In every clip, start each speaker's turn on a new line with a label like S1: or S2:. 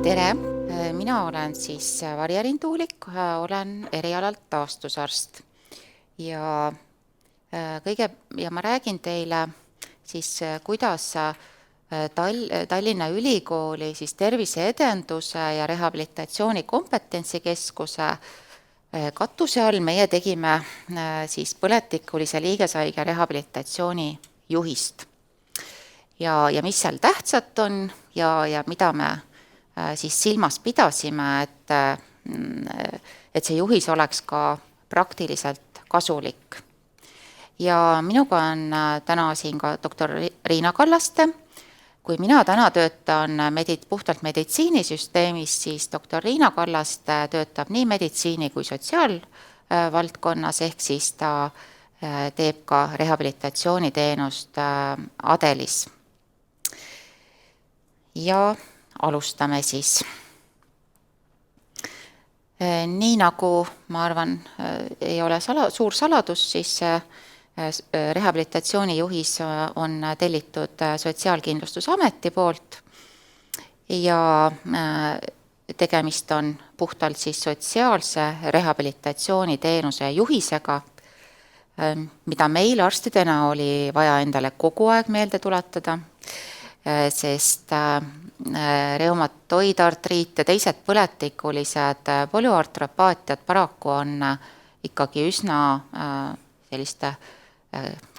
S1: Tere! Mina olen siis Varje-Riin Tuulik, olen erialalt taastusarst ja ma räägin teile siis, kuidas Tallinna Ülikooli siis terviseedenduse ja rehabilitatsiooni kompetentsikeskuse katuse all meie tegime siis põletikulise liigeshaige rehabilitatsiooni juhist. Ja mis seal tähtsat on ja mida me siis silmas pidasime, et see juhis oleks ka praktiliselt kasulik. Ja minuga on täna siin ka doktor Riina Kallaste. Kui mina täna töötan puhtalt meditsiinisüsteemis, siis doktor Riina Kallaste töötab nii meditsiini kui sotsiaalvaldkonnas, ehk siis ta teeb ka rehabilitatsiooniteenust Adelis. Ja alustame siis. Nii nagu, ma arvan, ei ole suur saladus, siis rehabilitatsioonijuhis on tellitud Sotsiaalkindlustusameti poolt ja tegemist on puhtalt siis sotsiaalse rehabilitatsiooniteenuse juhisega, mida meil arstidena oli vaja endale kogu aeg meelde tuletada, sest reumatoidartriit ja teised põletikulised polüartropaatiad paraku on ikkagi üsna selliste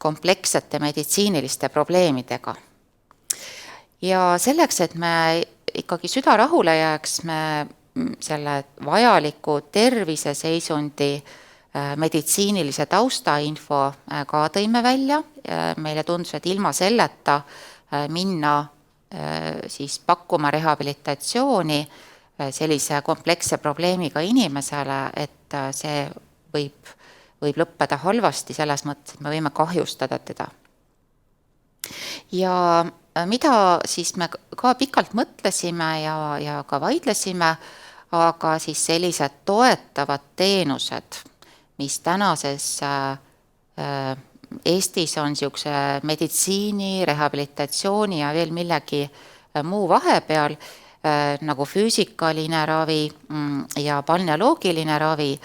S1: komplekssete meditsiiniliste probleemidega. Ja selleks, et me ikkagi süda rahule jääks, me selle vajaliku terviseseisundi meditsiinilise taustainfo ka tõime välja. Meile tundus, et ilma selleta minna siis pakkuma rehabilitatsiooni sellise kompleksse probleemiga inimesele, et see võib lõppeda halvasti selles mõttes, et me võime kahjustada teda. Ja mida siis me ka pikalt mõtlesime ja ka vaidlesime, aga siis sellised toetavad teenused, mis tänases Eestis on niisuguse meditsiini, rehabilitatsiooni ja veel millegi muu vahepeal, nagu füüsikaline ravi ja balneoloogiline ravi,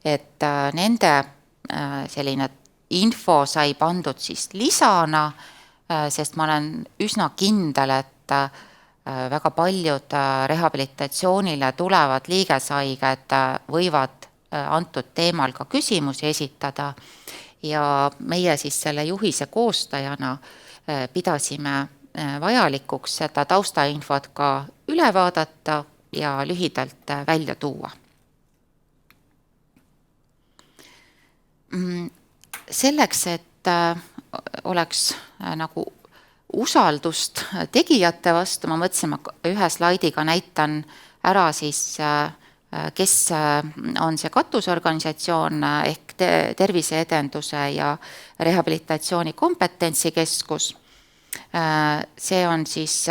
S1: et nende selline info sai pandud siis lisana, sest ma olen üsna kindel, et väga paljud rehabilitatsioonile tulevad liigeshaiged võivad antud teemal ka küsimusi esitada ja meie siis selle juhise koostajana pidasime vajalikuks seda taustainfot ka üle vaadata ja lühidalt välja tuua. Selleks, et oleks nagu usaldust tegijate vastu, ma mõtlesin, ma ühe slaidiga näitan ära siis, kes on see katusorganisatsioon ehk terviseedenduse ja rehabilitatsiooni kompetentsikeskus. See on siis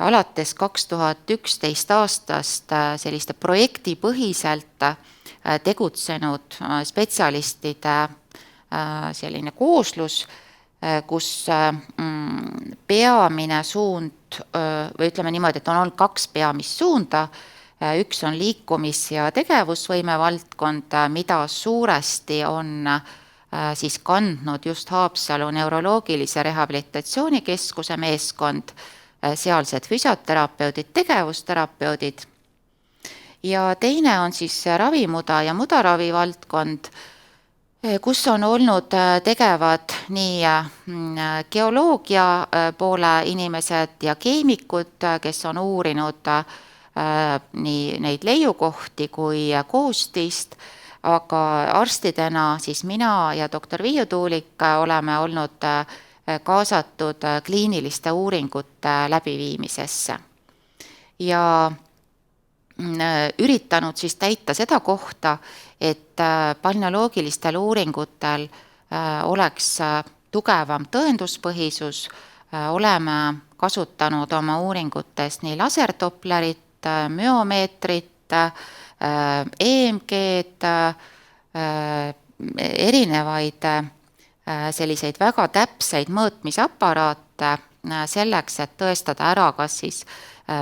S1: alates 2011 aastast selliste projektipõhiselt tegutsenud spetsialistide selline kooslus, kus peamine suund, või ütleme niimoodi, et on olnud kaks peamist suunda. Üks on liikumis- ja tegevusvõime valdkond, mida suuresti on siis kandnud just Haapsalu neuroloogilise rehabilitatsioonikeskuse meeskond, sealsed füsioterapeudid, tegevusterapeudid. Ja teine on siis ravimuda ja mudaravi valdkond, kus on olnud tegevad nii geoloogia poole inimesed ja keemikud, kes on uurinud nii neid leiukohti kui koostist, aga arstidena siis mina ja doktor Viiu Tuulik oleme olnud kaasatud kliiniliste uuringute läbiviimisesse ja üritanud siis täita seda kohta, et balneoloogilistel uuringutel oleks tugevam tõenduspõhisus. Oleme kasutanud oma uuringutes nii laserdopplerit, müomeetrit, EMG-d, erinevaid selliseid väga täpseid mõõtmisaparaate selleks, et tõestada ära, kas siis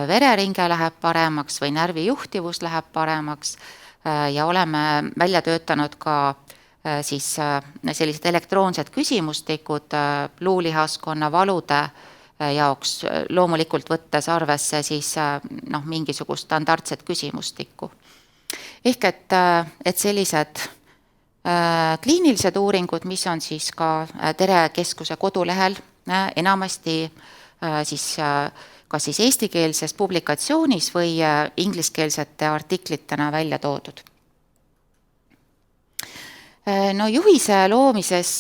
S1: vereringe läheb paremaks või närvijuhtivus läheb paremaks ja oleme välja töötanud ka siis sellised elektroonsed küsimustikud luulihaskonna valude jaoks, loomulikult võttes arvesse siis mingisugust standardset küsimustikku. Ehk et sellised kliinilised uuringud, mis on siis ka Tere Keskuse kodulehel enamasti siis kas siis eestikeelses publikatsioonis või ingliskeelsete artiklitena välja toodud. No juhise loomises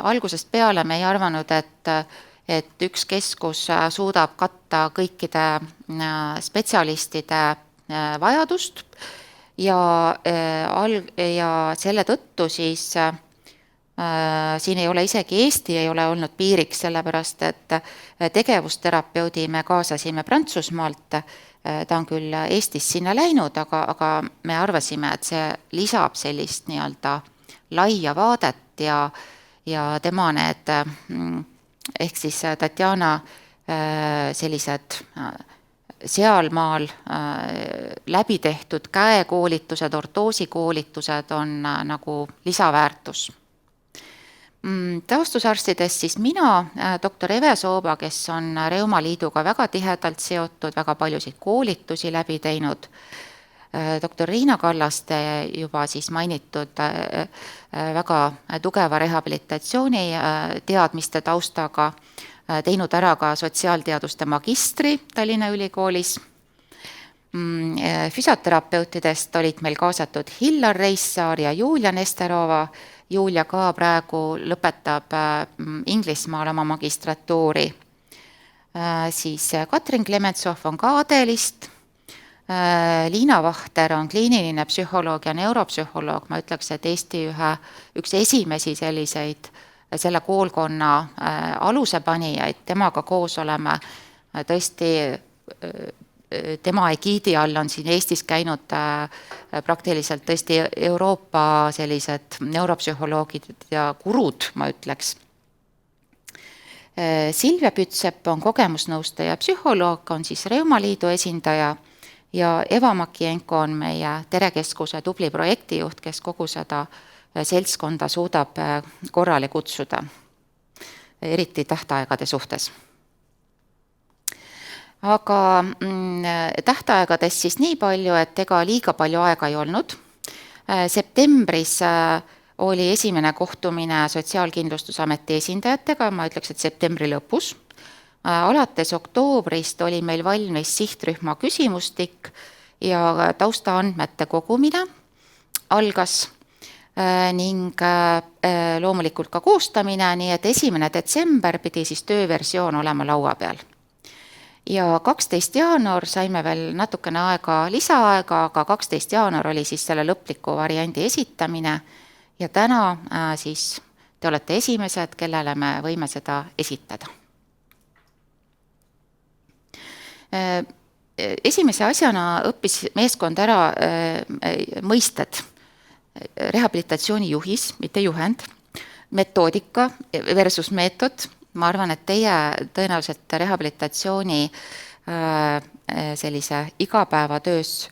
S1: algusest peale me ei arvanud, et üks keskus suudab katta kõikide spetsialistide vajadust ja selle tõttu siis siin ei ole isegi Eesti ei ole olnud piiriks, sellepärast et tegevusterapeudi me kaasasime Prantsusmaalt, ta on küll Eestis sinna läinud, aga me arvasime, et see lisab sellist nii-öelda laia vaadet ja tema need, ehk siis Tatjana sellised sealmaal läbi tehtud käekoolitused, ortoosikoolitused on nagu lisaväärtus. Taustusarstidest siis mina, doktor Eve Sooba, kes on Reumaliiduga väga tihedalt seotud, väga paljusid koolitusi läbi teinud, doktor Riina Kallaste juba siis mainitud väga tugeva rehabilitatsiooni teadmiste taustaga, teinud ära ka sotsiaalteaduste magistri Tallinna Ülikoolis. Füsioterapeutidest olid meil kaasatud Hillar Reissaar ja Julia Nesterova. Julia ka praegu lõpetab Inglismaal oma magistratuuri. Siis Katrin Klementsov on ka Adelist. Liina Vahter on kliiniline psühholoog ja neuropsühholoog. Ma ütleks, et Eesti üks esimesi selliseid selle koolkonna alusepanijaid. Temaga koos oleme tõesti tema egiidi all on siin Eestis käinud praktiliselt tõesti Euroopa sellised neuropsühholoogid ja gurud, ma ütleks. Silvia Pütsepp on kogemusnõustaja psühholoog, on siis Reumaliidu esindaja ja Eva Makienko on meie Tere Keskuse tubli projektijuht, kes kogu seda seltskonda suudab korrale kutsuda, eriti tähtaegade suhtes. Aga tähtaegadest siis nii palju, et ega liiga palju aega ei olnud. Septembris oli esimene kohtumine Sotsiaalkindlustusameti esindajatega, ma ütleks, et septembri lõpus. Alates oktoobrist oli meil valmis sihtrühma küsimustik ja taustaandmete kogumine algas ning loomulikult ka koostamine, nii et 1. detsember pidi siis tööversioon olema laua peal. Ja 12. jaanuar saime veel natukene lisaaega, aga 12. jaanuar oli siis selle lõpliku variandi esitamine ja täna siis te olete esimesed, kellele me võime seda esitada. Esimese asjana õppis meeskond ära mõisted, rehabilitatsiooni juhis, mitte juhend, metoodika versus meetod. Ma arvan, et teie tõenäoliselt rehabilitatsiooni sellise igapäevatöös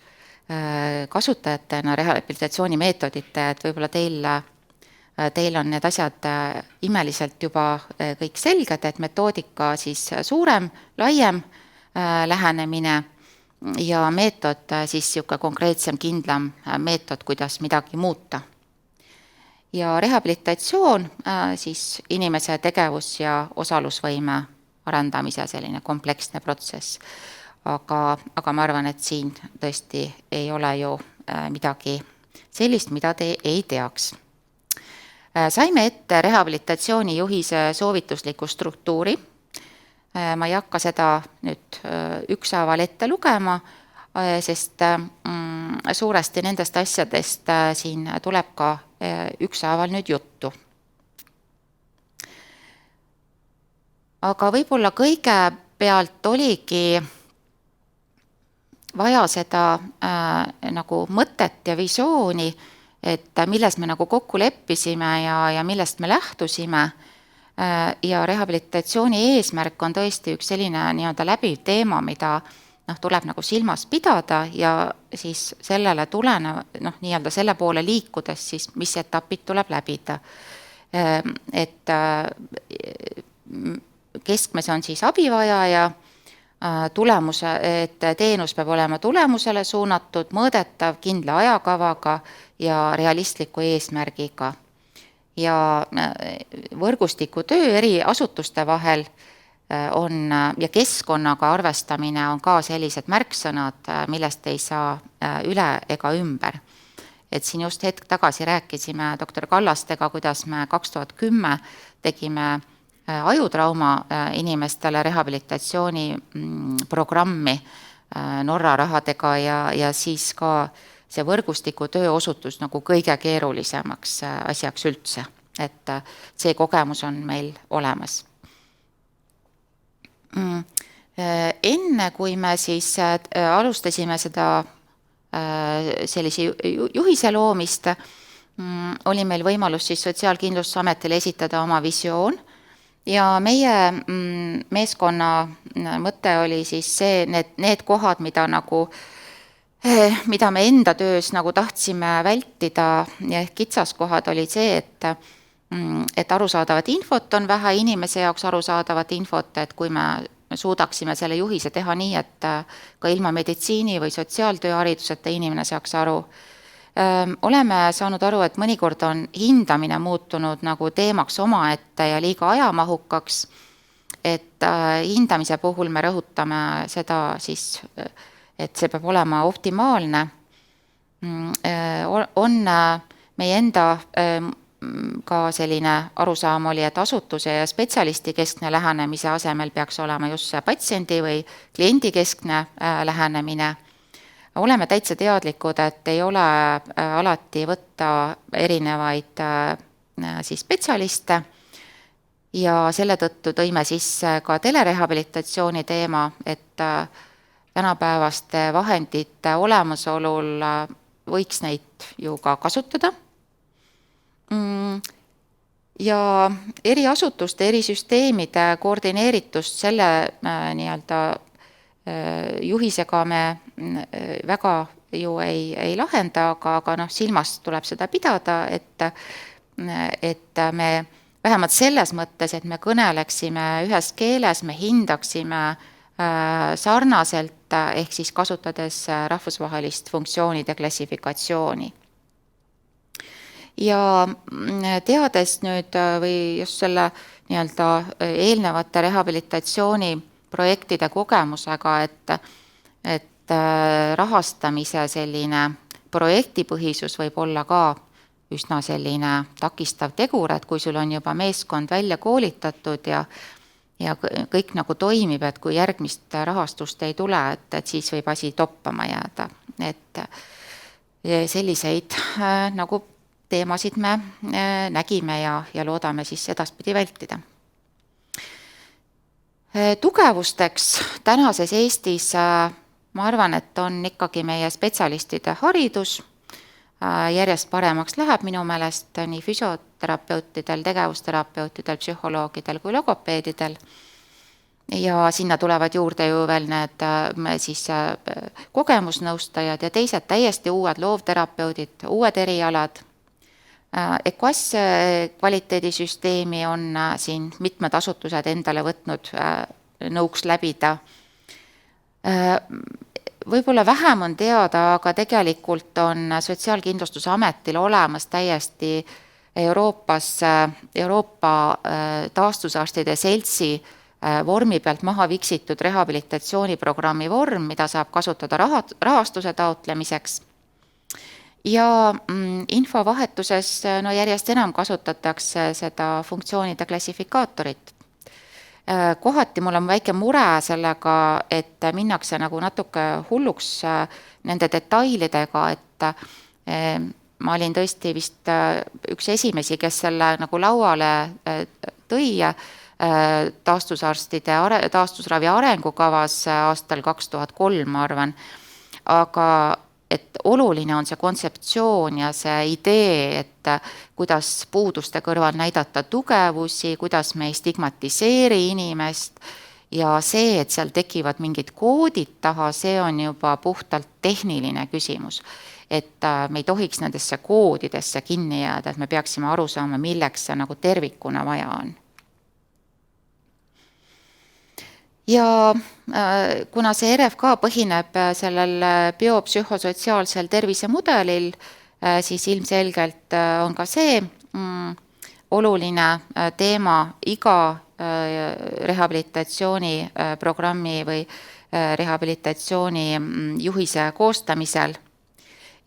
S1: kasutajatena rehabilitatsiooni meetodite, et võib-olla teil on need asjad imeliselt juba kõik selged, et metoodika siis suurem, laiem lähenemine ja meetod siis siuke konkreetsem, kindlam meetod, kuidas midagi muuta. Ja rehabilitatsioon siis inimese tegevus- ja osalusvõime arendamise selline kompleksne protsess. Aga ma arvan, et siin tõesti ei ole ju midagi sellist, mida te ei teaks. Saime ette rehabilitatsiooni juhise soovitusliku struktuuri. Ma ei hakka seda nüüd ükshaaval ette lugema, sest suuresti nendest asjadest siin tuleb ka ükshaaval nüüd juttu. Aga võib-olla kõigepealt oligi vaja seda nagu mõtet ja visiooni, et milles me nagu kokku leppisime ja millest me lähtusime, ja rehabilitatsiooni eesmärk on tõesti üks selline nii-öelda läbiv teema, mida tuleb nagu silmas pidada ja siis sellele tulenev, nii-öelda selle poole liikudes siis, mis etapid tuleb läbida. Et keskmes on siis abivajaja, et teenus peab olema tulemusele suunatud, mõõdetav, kindla ajakavaga ja realistliku eesmärgiga. Ja võrgustiku töö eri asutuste vahel on ja keskkonnaga arvestamine on ka sellised märksõnad, millest ei saa üle ega ümber. Et siin just hetk tagasi rääkisime doktor Kallastega, kuidas me 2010 tegime ajutrauma inimestele rehabilitatsiooni programmi Norra rahadega ja siis ka see võrgustiku töö osutus nagu kõige keerulisemaks asjaks üldse, et see kogemus on meil olemas. Enne kui me siis alustasime seda sellise juhise loomist, oli meil võimalus siis Sotsiaalkindlustusametile esitada oma visioon ja meie meeskonna mõte oli siis see, need kohad, mida me enda töös nagu tahtsime vältida ja ehk kitsaskohad olid see, et arusaadavat infot on vähe, inimese jaoks arusaadavat infot, et kui me suudaksime selle juhise teha nii, et ka ilma meditsiini või sotsiaaltööhariduseta inimene saaks aru. Oleme saanud aru, et mõnikord on hindamine muutunud nagu teemaks omaette ja liiga ajamahukaks, et hindamise puhul me rõhutame seda siis, et see peab olema optimaalne, on meie enda ka selline arusaam oli, et asutuse ja spetsialisti keskne lähenemise asemel peaks olema just see patsiendi või kliendi keskne lähenemine. Oleme täitsa teadlikud, et ei ole alati võtta erinevaid siis spetsialiste ja selle tõttu tõime sisse ka telerehabilitatsiooni teema, et tänapäevaste vahendite olemasolul võiks neid ju ka kasutada. Ja eri asutuste, eri süsteemide koordineeritust selle nii-öelda juhisega me väga ju ei lahenda, aga silmas tuleb seda pidada, et me vähemalt selles mõttes, et me kõneleksime ühes keeles, me hindaksime sarnaselt, ehk siis kasutades rahvusvahelist funktsioonide klassifikatsiooni. Ja teades nüüd või just selle nii-öelda eelnevate rehabilitatsiooni projektide kogemusega, et rahastamise selline projektipõhisus võib olla ka üsna selline takistav tegur, et kui sul on juba meeskond välja koolitatud ja kõik nagu toimib, et kui järgmist rahastust ei tule, et siis võib asi toppama jääda. Et selliseid nagu teemasid me nägime ja loodame siis edaspidi vältida. Tugevusteks tänases Eestis ma arvan, et on ikkagi meie spetsialistide haridus, järjest paremaks läheb minu meelest nii füsioterapeutidel, tegevusterapeutidel, psühholoogidel kui logopeedidel. Ja sinna tulevad juurde ju veel need siis kogemusnõustajad ja teised täiesti uued loovterapeudid, uued erialad. EQUAS kvaliteedisüsteemi on siin mitmed asutused endale võtnud nõuks läbida. Võib-olla vähem on teada, aga tegelikult on Sotsiaalkindlustusametil olemas täiesti Euroopa taastusarstide seltsi vormi pealt maha viksitud rehabilitatsiooniprogrammi vorm, mida saab kasutada rahastuse taotlemiseks. Ja infovahetuses järjest enam kasutatakse seda funktsioonide klassifikaatorit. Kohati mul on väike mure sellega, et minnakse nagu natuke hulluks nende detailidega, et ma olin tõesti vist üks esimesi, kes selle nagu lauale tõi taastusravi arengukavas aastal 2003, ma arvan. Aga et oluline on see kontseptsioon ja see idee, et kuidas puuduste kõrval näidata tugevusi, kuidas me ei stigmatiseeri inimest ja see, et seal tekivad mingid koodid taha, see on juba puhtalt tehniline küsimus. Et me ei tohiks nendesse koodidesse kinni jääda, et me peaksime aru saama, milleks see nagu tervikuna vaja on. Ja kuna see RFK põhineb sellel biopsühhosotsiaalsel tervisemudelil, siis ilmselgelt on ka see oluline teema iga rehabilitatsiooniprogrammi või rehabilitatsiooni juhise koostamisel.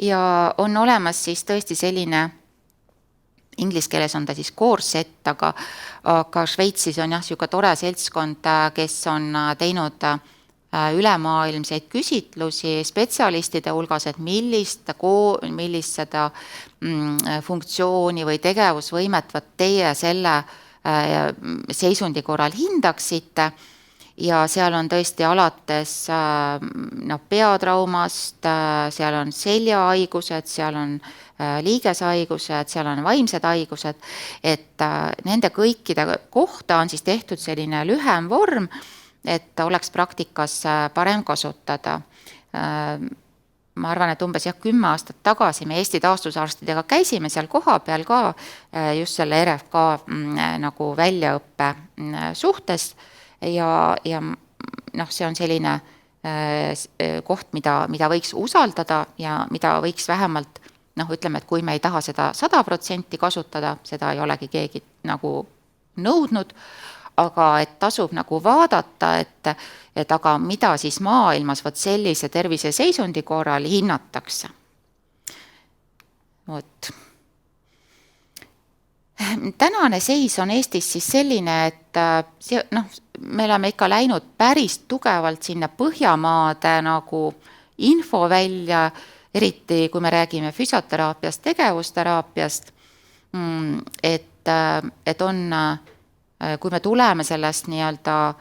S1: Ja on olemas siis tõesti selline, inglise keeles on ta siis core set, aga Šveitsis on siuke tore seltskond, kes on teinud ülemaailmseid küsitlusi spetsialistide hulgas, et millist seda funktsiooni või tegevusvõimet teie selle seisundi korral hindaksite. Ja seal on tõesti alates peatraumast, seal on seljahaigused, seal on liigeshaigused, seal on vaimsed haigused, et nende kõikide kohta on siis tehtud selline lühem vorm, et oleks praktikas parem kasutada. Ma arvan, et umbes 10 aastat tagasi me Eesti taastusarstidega käisime seal kohapeal ka just selle RFK nagu väljaõppe suhtes. Ja see on selline koht, mida võiks usaldada ja mida võiks vähemalt, ütleme, et kui me ei taha seda 100% kasutada, seda ei olegi keegi nagu nõudnud, aga et tasub nagu vaadata, et aga mida siis maailmas sellise terviseseisundi korral hinnatakse. Vot. Tänane seis on Eestis siis selline, et me oleme ikka läinud päris tugevalt sinna Põhjamaade nagu info välja, eriti kui me räägime füsioteraapiast, tegevusteraapiast, et on, kui me tuleme sellest nii-öelda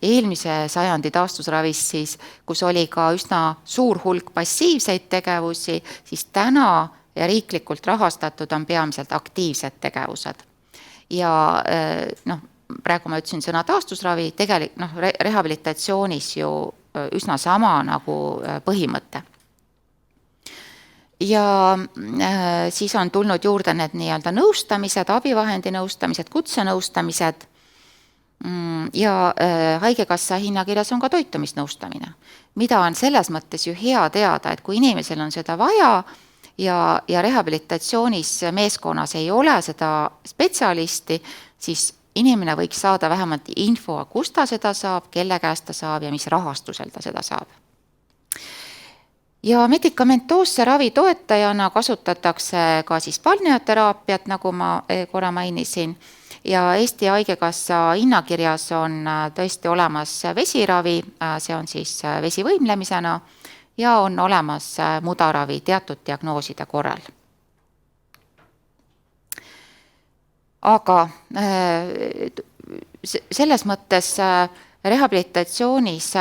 S1: eelmise sajandi taastusravist, siis kus oli ka üsna suur hulk passiivseid tegevusi, siis täna ja riiklikult rahastatud on peamiselt aktiivsed tegevused. Ja praegu ma ütlesin sõna taastusravi, rehabilitatsioonis ju üsna sama nagu põhimõte. Ja siis on tulnud juurde need nii-öelda nõustamised, abivahendi nõustamised, kutsenõustamised ja haigekassa hinnakirjas on ka toitumisnõustamine, mida on selles mõttes ju hea teada, et kui inimesel on seda vaja, ja rehabilitatsioonis meeskonnas ei ole seda spetsialisti, siis inimene võiks saada vähemalt info, kus ta seda saab, kelle käest ta saab ja mis rahastusel ta seda saab. Ja medikamentoosse ravi toetajana kasutatakse ka siis balneoteraapiat, nagu ma korra mainisin, ja Eesti Haigekassa hinnakirjas on tõesti olemas vesiravi, see on siis vesivõimlemisena, ja on olemas mudaravi teatud diagnooside korral. Aga selles mõttes rehabilitatsioonis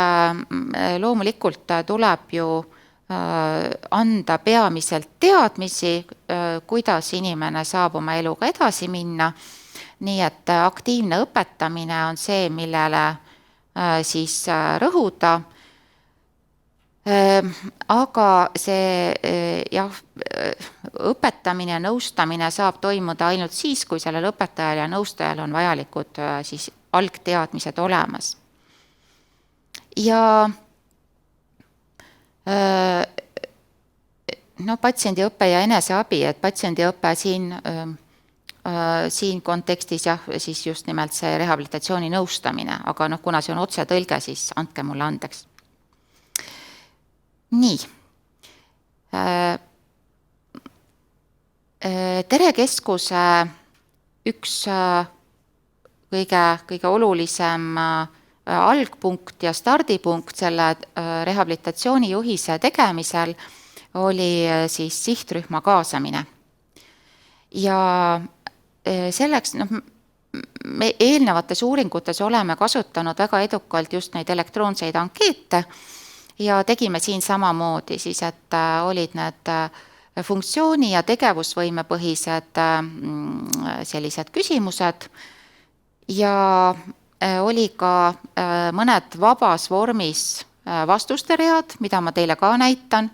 S1: loomulikult tuleb ju anda peamiselt teadmisi, kuidas inimene saab oma eluga edasi minna, nii et aktiivne õpetamine on see, millele siis rõhuda. Aga see õpetamine ja nõustamine saab toimuda ainult siis, kui sellel õpetajal ja nõustajal on vajalikud siis algteadmised olemas. Ja patsiendiõpe ja eneseabi, et patsiendiõpe siin kontekstis siis just nimelt see rehabilitatsiooni nõustamine, aga kuna see on otsetõlge, siis andke mulle andeks. Nii. Terekeskuse üks kõige olulisem algpunkt ja stardipunkt selle rehabilitatsiooni juhise tegemisel oli siis sihtrühma kaasamine. Ja selleks, me eelnevates uuringutes oleme kasutanud väga edukalt just neid elektroonseid ankeete, ja tegime siin samamoodi siis, et olid need funktsiooni- ja tegevusvõimepõhised sellised küsimused ja oli ka mõned vabas vormis vastuste read, mida ma teile ka näitan,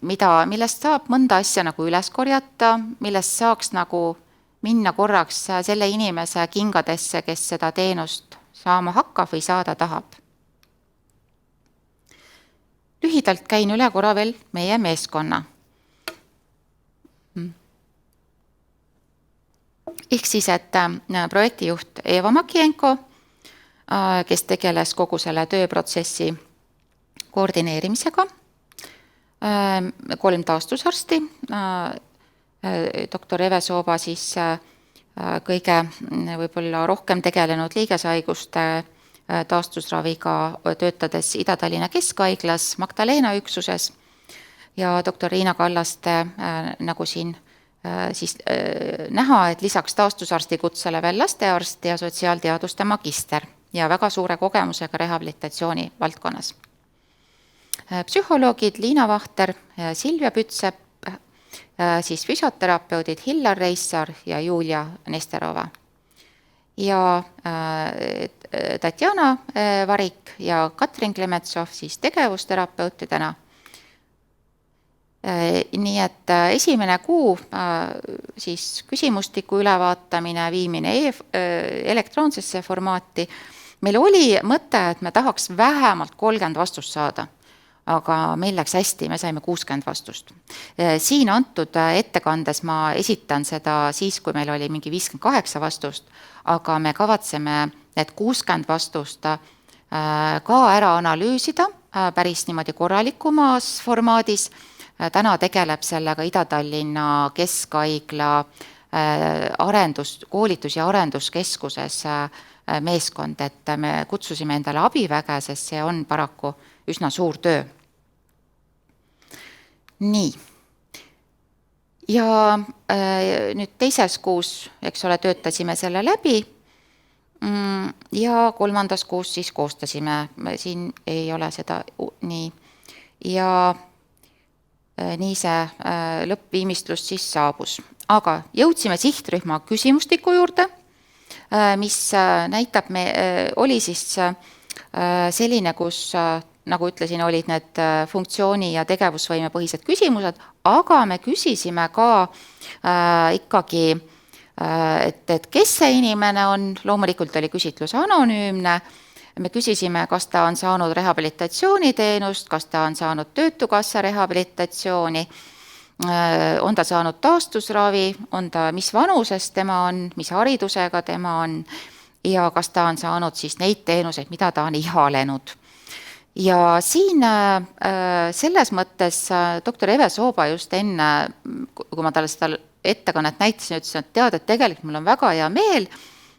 S1: millest saab mõnda asja nagu üles korjata, millest saaks nagu minna korraks selle inimese kingadesse, kes seda teenust saama hakkab või saada tahab. Lühidalt käin üle korra veel meie meeskonna. Ehk siis, et projektijuht Eva Makienko, kes tegeles kogu selle tööprotsessi koordineerimisega, 3 taastusarsti, doktor Eve Sooba siis kõige võib-olla rohkem tegelenud liigeshaiguste taastusraviga, töötades Ida-Tallinna Keskhaiglas Magdalena üksuses ja doktor Riina Kallaste, nagu siin siis näha, et lisaks taastusarsti kutsele veel lastearst ja sotsiaalteaduste magister ja väga suure kogemusega rehabilitatsiooni valdkonnas. Psühholoogid Liina Vahter, Silvia Pütsepp, siis füsioterapeudid Hillar Reissar ja Julia Nesterova. Ja Tatjana Varik ja Katrin Klemetsov siis tegevusterapeutidena. Nii et esimene kuu siis küsimustiku ülevaatamine, viimine elektroonsesse formaati. Meil oli mõte, et me tahaks vähemalt 30 vastust saada, aga meil läks hästi, me saime 60 vastust. Siin antud ettekandes ma esitan seda siis, kui meil oli mingi 58 vastust, aga me kavatseme need 60 vastust ka ära analüüsida päris niimoodi korralikumas formaadis. Täna tegeleb sellega Ida-Tallinna Keskhaigla koolitus- ja arenduskeskuses meeskond, et me kutsusime endale abiväge, sest see on paraku üsna suur töö. Nii. Ja nüüd teises kuus, eks ole, töötasime selle läbi ja 3. kuus siis koostasime, siin ei ole seda nii ja nii see lõppviimistlus siis saabus. Aga jõudsime sihtrühma küsimustiku juurde, mis näitab, oli siis selline, kus, nagu ütlesin, olid need funktsiooni- ja tegevusvõimepõhised küsimused, aga me küsisime ka ikkagi, et kes see inimene on, loomulikult oli küsitlus anonüümne, me küsisime, kas ta on saanud rehabilitatsiooniteenust, kas ta on saanud Töötukassa rehabilitatsiooni, on ta saanud taastusravi, mis vanuses tema on, mis haridusega tema on ja kas ta on saanud siis neid teenuseid, mida ta on ihalenud. Ja siin selles mõttes doktor Eve Sooba just enne, kui ma talle seda ettekannet näitasin, ütlesin, et tead, et tegelikult mul on väga hea meel,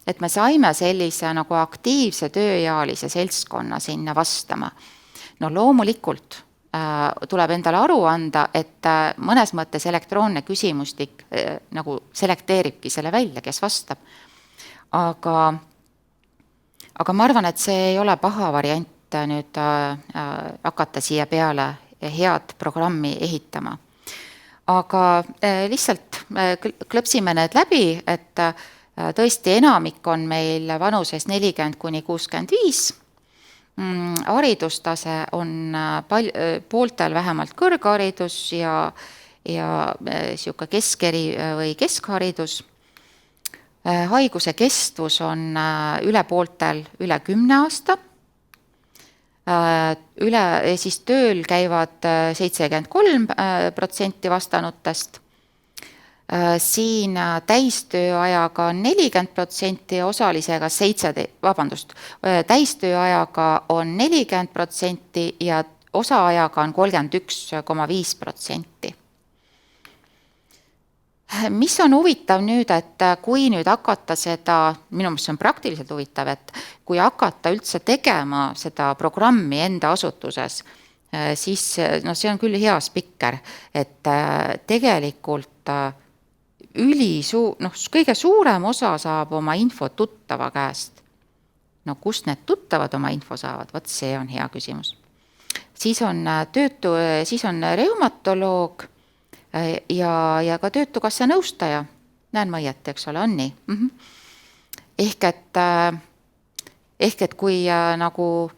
S1: et me saime sellise nagu aktiivse tööealise seltskonna sinna vastama. No loomulikult tuleb endale aru anda, et mõnes mõttes elektroonne küsimustik nagu selekteeribki selle välja, kes vastab. Aga ma arvan, et see ei ole paha variant nüüd hakata siia peale head programmi ehitama. Aga lihtsalt klõpsime need läbi, et tõesti enamik on meil vanuses 40–65, haridustase on pooltel vähemalt kõrgharidus ja siuke keskeri või keskharidus. Haiguse kestvus on üle pooltel üle 10 aasta. Siis tööl käivad 73% vastanutest. Siin täistööajaga on 40%, osalisega täistööajaga on 40% ja osaajaga on 31,5%. Mis on huvitav nüüd, et kui nüüd hakata seda, minu meelest see on praktiliselt huvitav, et kui hakata üldse tegema seda programmi enda asutuses, siis see on küll hea spikker, et tegelikult kõige suurem osa saab oma info tuttava käest. Kust need tuttavad oma info saavad? Vot see on hea küsimus. siis on siis on reumatoloog ja ka Töötukassa nõustaja. Näen ma õieti, eks ole, on nii? Ehk et kui nagu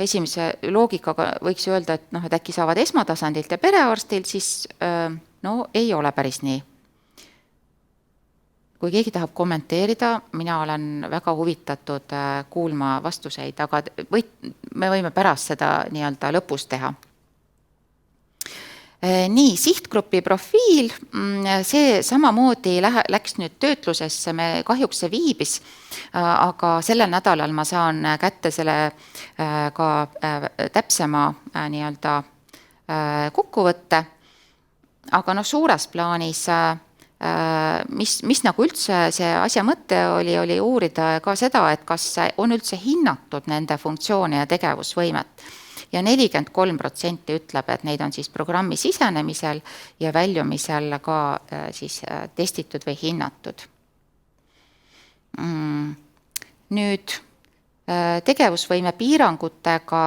S1: esimese loogikaga võiks öelda, et äkki saavad esmatasandilt ja perearstilt, siis ei ole päris nii. Kui keegi tahab kommenteerida, mina olen väga huvitatud kuulma vastuseid, aga me võime pärast seda nii-öelda lõpus teha. Nii, sihtgrupi profiil, see samamoodi läks nüüd töötlusesse, me kahjuks see viibis, aga sellel nädalal ma saan kätte selle ka täpsema nii-öelda kokkuvõtte, aga suures plaanis, mis nagu üldse see asja mõte oli uurida ka seda, et kas on üldse hinnatud nende funktsioone ja tegevusvõimet. Ja 43% ütleb, et neid on siis programmi sisenemisel ja väljumisel ka siis testitud või hinnatud. Nüüd tegevusvõime piirangutega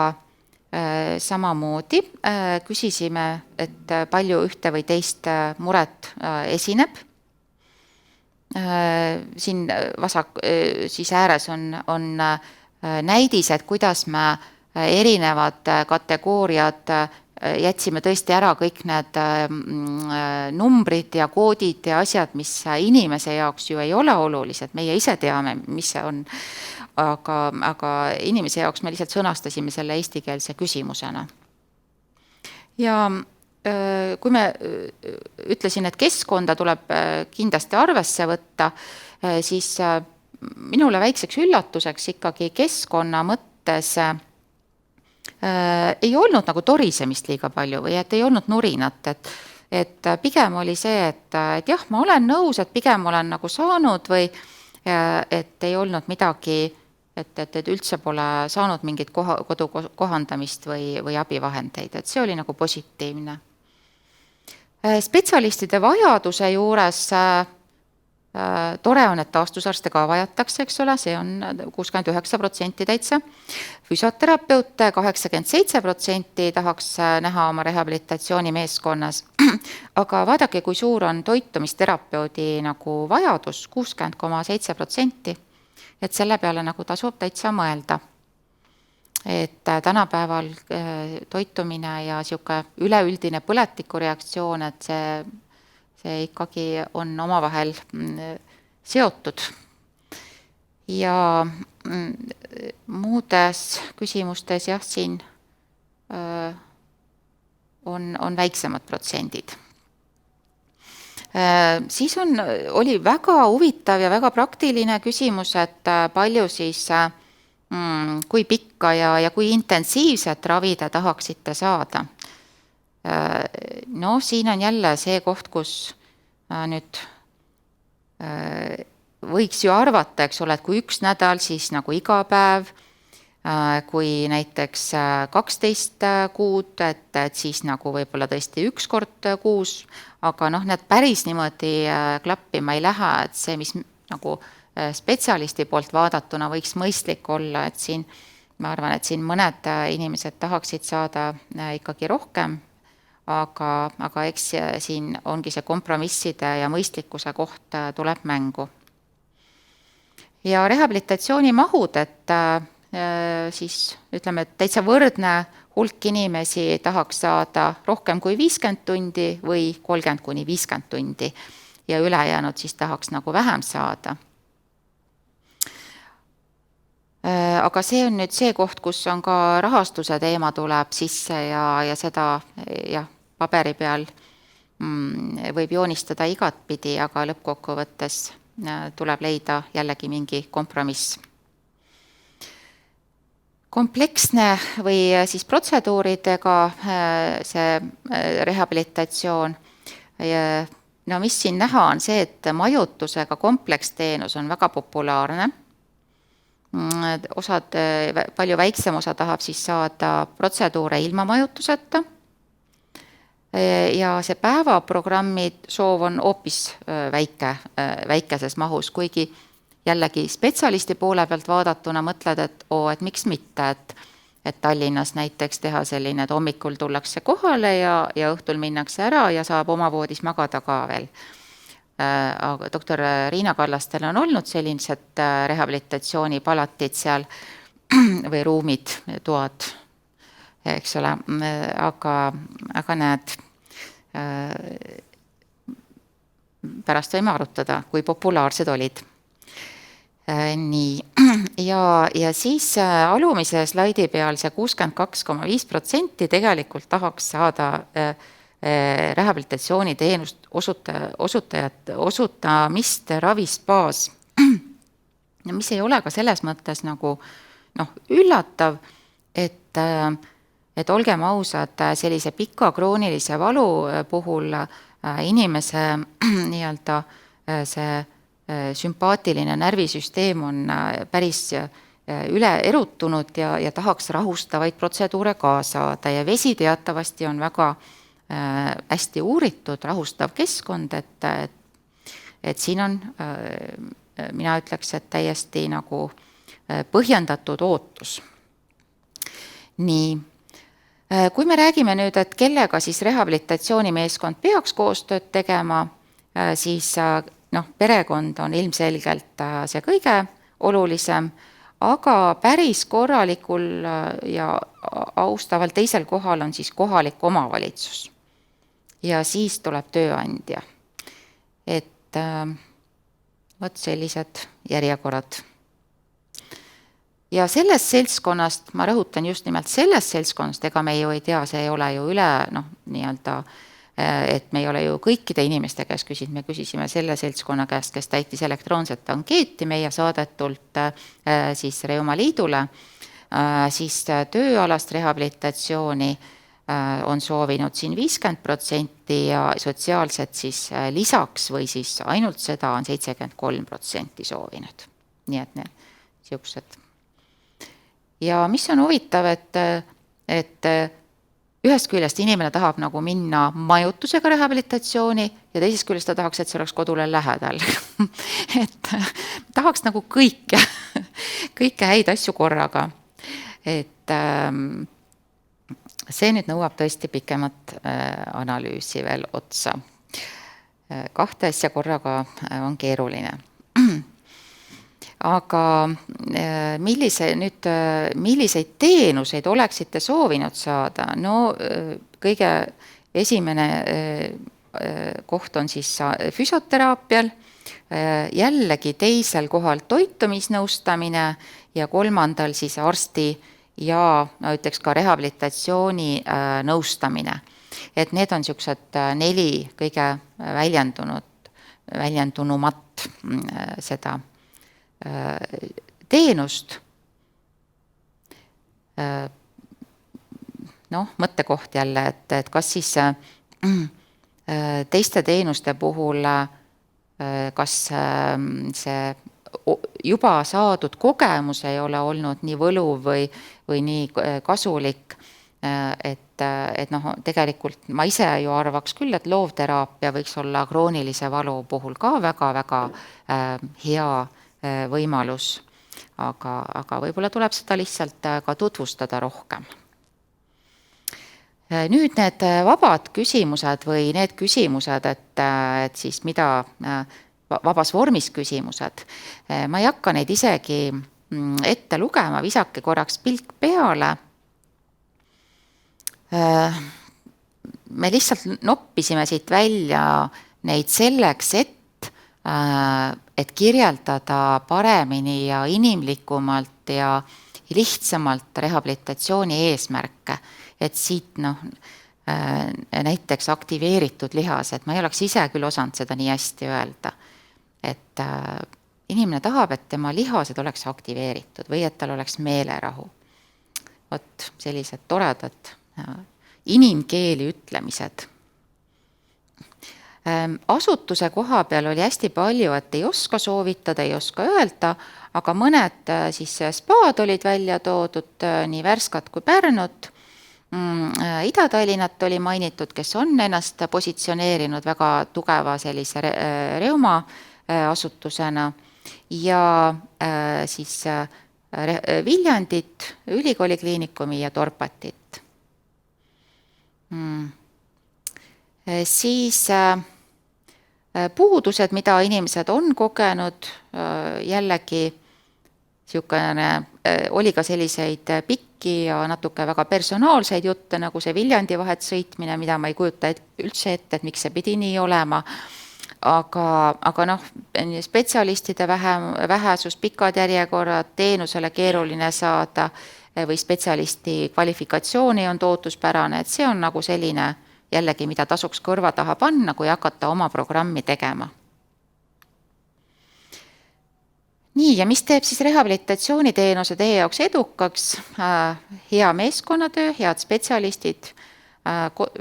S1: samamoodi küsisime, et palju ühte või teist muret esineb. Siin vasak siis ääres on näidis, et kuidas me erinevad kategooriad jätsime tõesti ära kõik need numbrid ja koodid ja asjad, mis inimese jaoks ju ei ole olulised, meie ise teame, mis see on, aga inimese jaoks me lihtsalt sõnastasime selle eestikeelse küsimusena. Ja kui me ütlesin, et keskkonda tuleb kindlasti arvesse võtta, siis minule väikseks üllatuseks ikkagi keskkonna mõttes ei olnud nagu torisemist liiga palju või et ei olnud nurinat, et pigem oli see, et jah, ma olen nõus, et pigem olen nagu saanud või et ei olnud midagi, et üldse pole saanud mingit kodu kohandamist või abivahendeid, et see oli nagu positiivne. Spetsialistide vajaduse juures tore on, et taastusarste ka vajatakse, eks ole, see on 69% täitsa. Füsioterapeute 87% tahaks näha oma rehabilitatsiooni meeskonnas. Aga vaadake, kui suur on toitumisterapeudi nagu vajadus, 60,7%. Et selle peale nagu tasub täitsa mõelda. Et tänapäeval toitumine ja siuke üleüldine põletikureaktsioon, et see ikkagi on omavahel seotud. Ja muudes küsimustes jah, siin on väiksemad protsendid. Siis oli väga huvitav ja väga praktiline küsimus, et palju siis, kui pikka ja kui intensiivset ravi te tahaksite saada. No siin on jälle see koht, kus nüüd võiks ju arvata, eks ole, et kui 1 nädal, siis nagu iga päev, kui näiteks 12 kuud, et siis nagu võib-olla tõesti 1 kord kuus, aga need päris niimoodi klappima ei lähe, et see, mis nagu spetsialisti poolt vaadatuna võiks mõistlik olla, et siin, ma arvan, et siin mõned inimesed tahaksid saada ikkagi rohkem, aga eks siin ongi see kompromisside ja mõistlikkuse koht tuleb mängu. Ja rehabilitatsiooni mahud, et siis ütleme, et täitsa võrdne hulk inimesi tahaks saada rohkem kui 50 tundi või 30–50 tundi ja ülejäänud siis tahaks nagu vähem saada. Aga see on nüüd see koht, kus on ka rahastuse teema tuleb sisse ja seda paberi peal võib joonistada igatpidi, aga lõppkokkuvõttes tuleb leida jällegi mingi kompromiss. Kompleksne või siis protseduuridega see rehabilitatsioon. No mis siin näha on see, et majutusega kompleksteenus on väga populaarne. Palju väiksem osa tahab siis saada protseduure ilma majutuseta. Ja see päevaprogrammi soov on hoopis väikeses mahus, kuigi jällegi spetsialisti poole pealt vaadatuna mõtled, et miks mitte, et Tallinnas näiteks teha selline, et hommikul tullakse kohale ja õhtul minnakse ära ja saab oma voodis magada ka veel. Aga doktor Riina Kallastel on olnud sellised rehabilitatsioonipalatid seal või ruumid, toad, eks ole, aga näed, pärast võime arutada, kui populaarsed olid. Nii, ja siis alumise slaidi peal see 62,5% tegelikult tahaks saada rehabilitatsiooniteenust osutamist ravispaas, mis ei ole ka selles mõttes nagu üllatav, et olgem ausad, sellise pika kroonilise valu puhul inimese nii-öelda see sümpaatiline närvisüsteem on päris üle erutunud ja tahaks rahustavaid protseduure ka saada ja vesi teatavasti on väga hästi uuritud rahustav keskkond, et siin on, mina ütleks, et täiesti nagu põhjendatud ootus. Nii, kui me räägime nüüd, et kellega siis rehabilitatsioonimeeskond peaks koostööd tegema, siis perekond on ilmselgelt see kõige olulisem, aga päris korralikul ja austaval teisel kohal on siis kohalik omavalitsus. Ja siis tuleb tööandja. Et võt sellised järjekorrad. Ja sellest seltskonnast, ma rõhutan just nimelt sellest seltskonnast, ega me ju ei tea, see ei ole ju üle, nii-öelda, et me ei ole ju kõikide inimeste käest küsinud, me küsisime selle seltskonna käest, kes täitis elektroonset ankeeti meie saadetult siis Reumaliidule, siis tööalast rehabilitatsiooni on soovinud siin 50% ja sotsiaalset siis lisaks või siis ainult seda on 73% soovinud. Nii et need siuksed. Ja mis on huvitav, et ühest küljest inimene tahab nagu minna majutusega rehabilitatsiooni ja teisest küljest ta tahaks, et see oleks kodule lähedal. Et tahaks nagu kõike häid asju korraga. Et see nüüd nõuab tõesti pikemat analüüsi veel otsa. Kahte asja korraga on keeruline. Aga milliseid teenuseid oleksite soovinud saada? No kõige esimene koht on siis füsioteraapial, jällegi teisel kohal toitumisnõustamine ja kolmandal siis arsti ja ütleks ka rehabilitatsiooni nõustamine. Et need on siuksed 4 kõige väljendunumat seda teenust. Mõttekoht jälle, et kas siis teiste teenuste puhul, kas see juba saadud kogemus ei ole olnud nii võluv või nii kasulik, et tegelikult ma ise ju arvaks küll, et loovteraapia võiks olla kroonilise valu puhul ka väga-väga hea võimalus, aga võib-olla tuleb seda lihtsalt ka tutvustada rohkem. Nüüd need vabad küsimused või need küsimused, et siis mida vabas vormis küsimused. Ma ei hakka neid isegi ette lugema, visake korraks pilk peale. Me lihtsalt noppisime siit välja neid selleks, et kirjeldada paremini ja inimlikumalt ja lihtsamalt rehabilitatsiooni eesmärke. Et siit näiteks aktiveeritud lihased, ma ei oleks ise küll osanud seda nii hästi öelda. Et inimene tahab, et tema lihased oleks aktiveeritud või et tal oleks meelerahu. Vot sellised toredad inimkeeli ütlemised. Asutuse koha peal oli hästi palju, et ei oska soovitada, ei oska öelda, aga mõned siis spaad olid välja toodud, nii Värskat kui Pärnut. Ida-Tallinnat oli mainitud, kes on ennast positsioneerinud väga tugeva sellise reuma asutusena ja siis Viljandit, Ülikooli Kliinikumi ja Dorpatit. Siis puudused, mida inimesed on kogenud, jällegi oli ka selliseid pikki ja natuke väga personaalseid jutte, nagu see Viljandi vahet sõitmine, mida ma ei kujuta üldse ette, et miks see pidi nii olema. Aga spetsialistide vähesus, pikad järjekorrad, teenusele keeruline saada või spetsialisti kvalifikatsiooni on ootuspärane, et see on nagu selline jällegi, mida tasuks kõrva taha panna, kui hakata oma programmi tegema. Nii, ja mis teeb siis rehabilitatsiooniteenuse teie jaoks edukaks? Hea meeskonnatöö, head spetsialistid,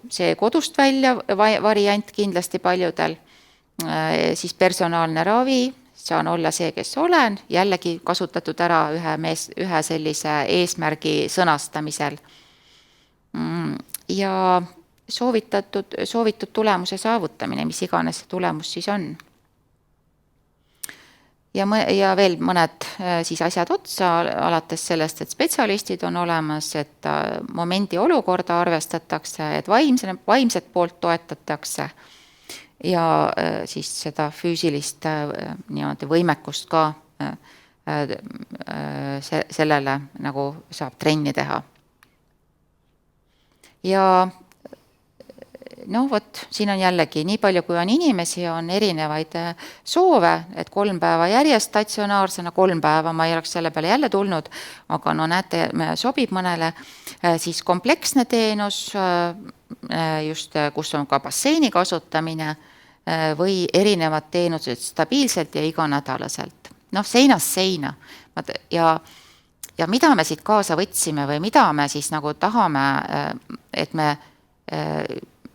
S1: see kodust välja variant kindlasti paljudel, siis personaalne ravi, saan olla see, kes olen, jällegi kasutatud ära ühe sellise eesmärgi sõnastamisel. Ja soovitud tulemuse saavutamine, mis iganes see tulemus siis on. Ja veel mõned siis asjad otsa, alates sellest, et spetsialistid on olemas, et momendi olukorda arvestatakse, et vaimset poolt toetatakse ja siis seda füüsilist võimekust ka sellele nagu saab trenni teha. Ja siin on jällegi, nii palju kui on inimesi, on erinevaid soove, et 3 päeva järjest statsionaarsena, 3 päeva ma ei oleks selle peale jälle tulnud, aga näete, sobib mõnele, siis kompleksne teenus, just kus on ka basseini kasutamine või erinevad teenused stabiilselt ja iganädalaselt. Seinast seina. Ja mida me siit kaasa võtsime või mida me siis nagu tahame, et me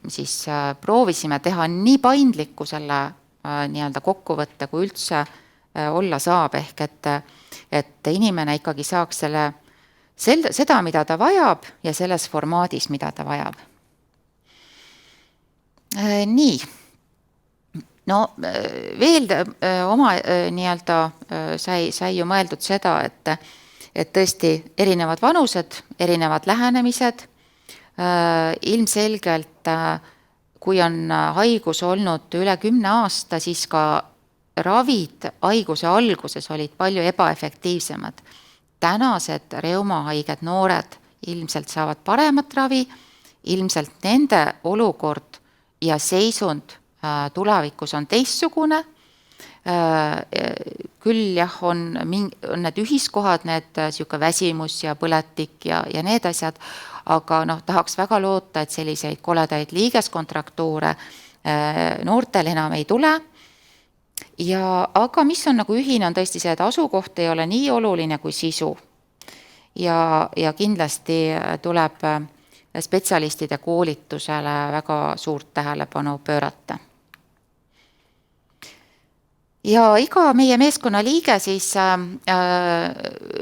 S1: siis proovisime teha nii paindlikku selle nii-öelda kokkuvõtte, kui üldse olla saab, ehk et inimene ikkagi saaks seda, mida ta vajab ja selles formaadis, mida ta vajab. Nii. Veel oma nii-öelda sai ju mõeldud seda, et tõesti erinevad vanused, erinevad lähenemised, ilmselgelt, kui on haigus olnud üle 10 aasta, siis ka ravid haiguse alguses olid palju ebaefektiivsemad. Tänased reumahaiged noored ilmselt saavad paremat ravi, ilmselt nende olukord ja seisund tulevikus on teistsugune. Küll jah, on need ühiskohad, need väsimus ja põletik ja need asjad, aga tahaks väga loota, et selliseid koledaid liigeskontraktuure noortel enam ei tule. Aga mis on nagu ühine, on tõesti see, et asukoht ei ole nii oluline kui sisu. Ja kindlasti tuleb spetsialistide koolitusele väga suurt tähelepanu pöörata. Ja iga meie meeskonna liige siis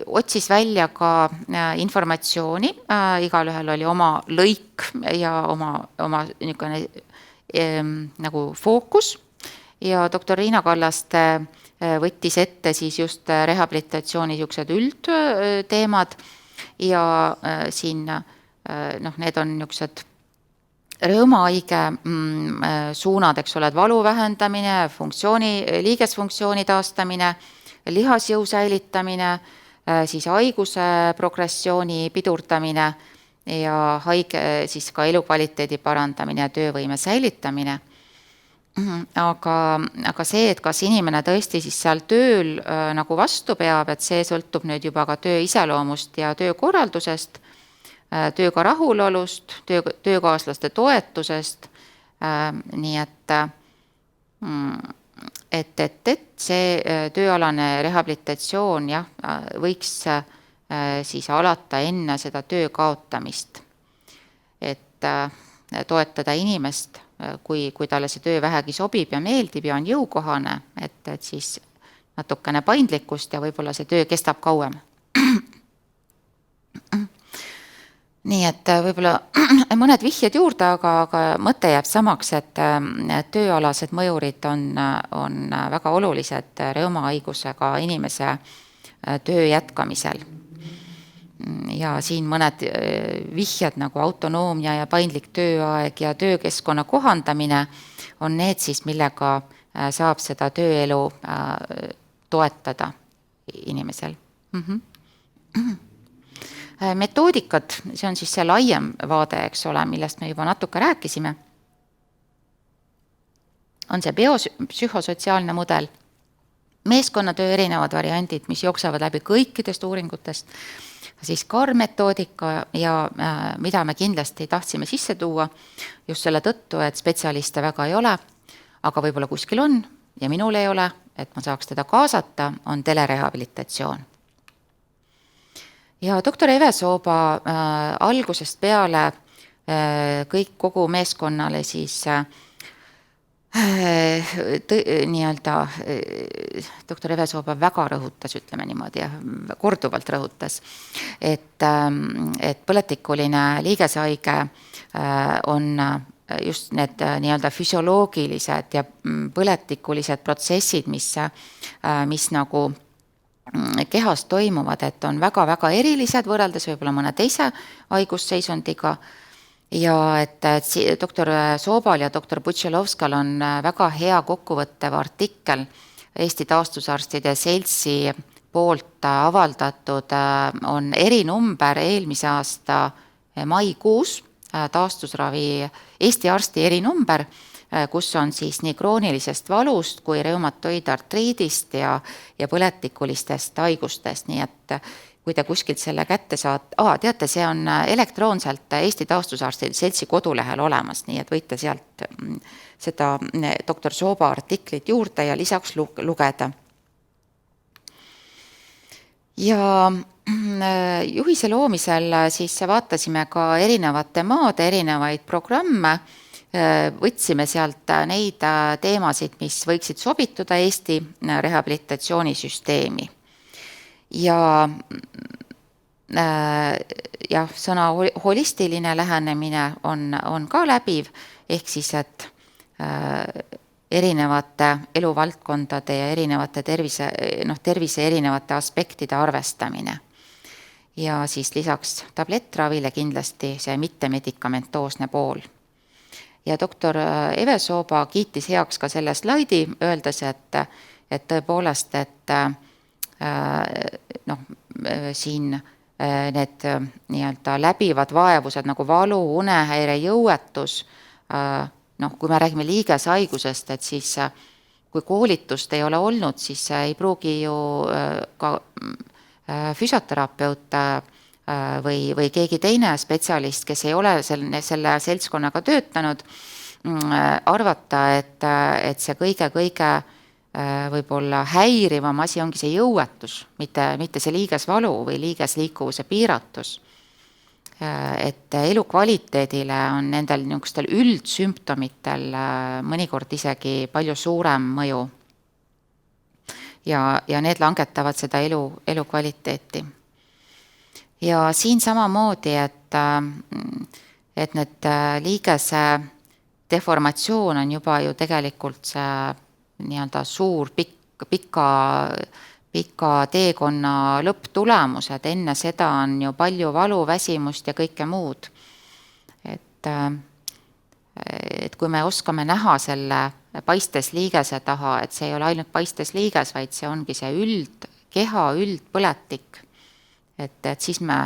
S1: otsis välja ka informatsiooni, igalühel oli oma lõik ja oma niisugune nagu fookus ja doktor Riina Kallaste võttis ette siis just rehabilitatsiooni niisugused üldteemad ja siin need on niisugused reumahaige suunad, eks ole, valu vähendamine, liigesfunktsiooni taastamine, lihasjõu säilitamine, siis haiguse progressiooni pidurdamine ja siis ka elukvaliteedi parandamine ja töövõime säilitamine. Aga see, et kas inimene tõesti siis seal tööl nagu vastu peab, et see sõltub nüüd juba ka töö iseloomust ja töökorraldusest, tööga rahulolust, töökaaslaste toetusest, nii et see tööalane rehabilitatsioon võiks siis alata enne seda töö kaotamist, et toetada inimest, kui talle see töö vähegi sobib ja meeldib ja on jõukohane, et siis natukene paindlikkust ja võib-olla see töö kestab kauem. Nii et võib-olla mõned vihjed juurde, aga mõte jääb samaks, et tööalased mõjurid on väga olulised reumahaigusega inimese töö jätkamisel. Ja siin mõned vihjad nagu autonoomia ja paindlik tööaeg ja töökeskkonna kohandamine on need siis, millega saab seda tööelu toetada inimesel. Metoodikad, see on siis see laiem vaade, eks ole, millest me juba natuke rääkisime, on see biopsühhosotsiaalne mudel, meeskonnatöö erinevad variandid, mis jooksevad läbi kõikidest uuringutest, siis CAR-metoodika ja mida me kindlasti tahtsime sisse tuua just selle tõttu, et spetsialiste väga ei ole, aga võib-olla kuskil on ja minul ei ole, et ma saaks teda kaasata, on telerehabilitatsioon. Ja doktor Evesooba algusest peale kogu meeskonnale siis doktor Evesooba väga rõhutas, ütleme niimoodi, korduvalt rõhutas, et põletikuline liigeshaige on just need nii-öelda füsioloogilised ja põletikulised protsessid, mis nagu kehas toimuvad, et on väga-väga erilised võrreldes võib-olla mõne teise haigusseisundiga ja et doktor Soobal ja doktor Butšelovskal on väga hea kokkuvõttev artikkel Eesti Taastusarstide Seltsi poolt avaldatud, on erinumber eelmise aasta maikuus, taastusravi Eesti arsti erinumber, kus on siis nii kroonilisest valust kui reumatoidartriidist ja põletikulistest haigustest, nii et kui te kuskilt selle kätte teate, see on elektroonselt Eesti Taastusarstide Seltsi kodulehel olemas, nii et võite sealt seda doktor Sooba artiklit juurde ja lisaks lugeda. Ja juhise loomisel siis vaatasime ka erinevate maade erinevaid programme, võtsime sealt neid teemasid, mis võiksid sobituda Eesti rehabilitatsioonisüsteemi. Ja sõna holistiline lähenemine on ka läbiv, ehk siis, et erinevate eluvaldkondade ja erinevate tervise erinevate aspektide arvestamine. Ja siis lisaks tablettravile kindlasti see mittemedikamentoosne pool. Ja doktor Evesooba kiitis heaks ka selle slaidi, öeldes, et tõepoolest, et siin need nii-öelda läbivad vaevused nagu valu, unehäire, jõuetus, kui me räägime liigeshaigusest, et siis kui koolitust ei ole olnud, siis ei pruugi ju ka füsioterapeut või keegi teine spetsialist, kes ei ole selle seltskonnaga töötanud, arvata, et see kõige võib-olla häirivam asi ongi see jõuetus, mitte see liigesvalu või liigesliikuvuse piiratus. Et elukvaliteedile on nendel niisugustel üldsümptomitel mõnikord isegi palju suurem mõju. Ja need langetavad seda elukvaliteeti. Ja siin samamoodi, et need liigese deformatsioon on juba ju tegelikult see nii-öelda suur pika teekonna lõpptulemus, et enne seda on ju palju valu, väsimust ja kõike muud. Et kui me oskame näha selle paistes liigese taha, et see ei ole ainult paistes liiges, vaid see ongi see keha üldpõletik, et siis me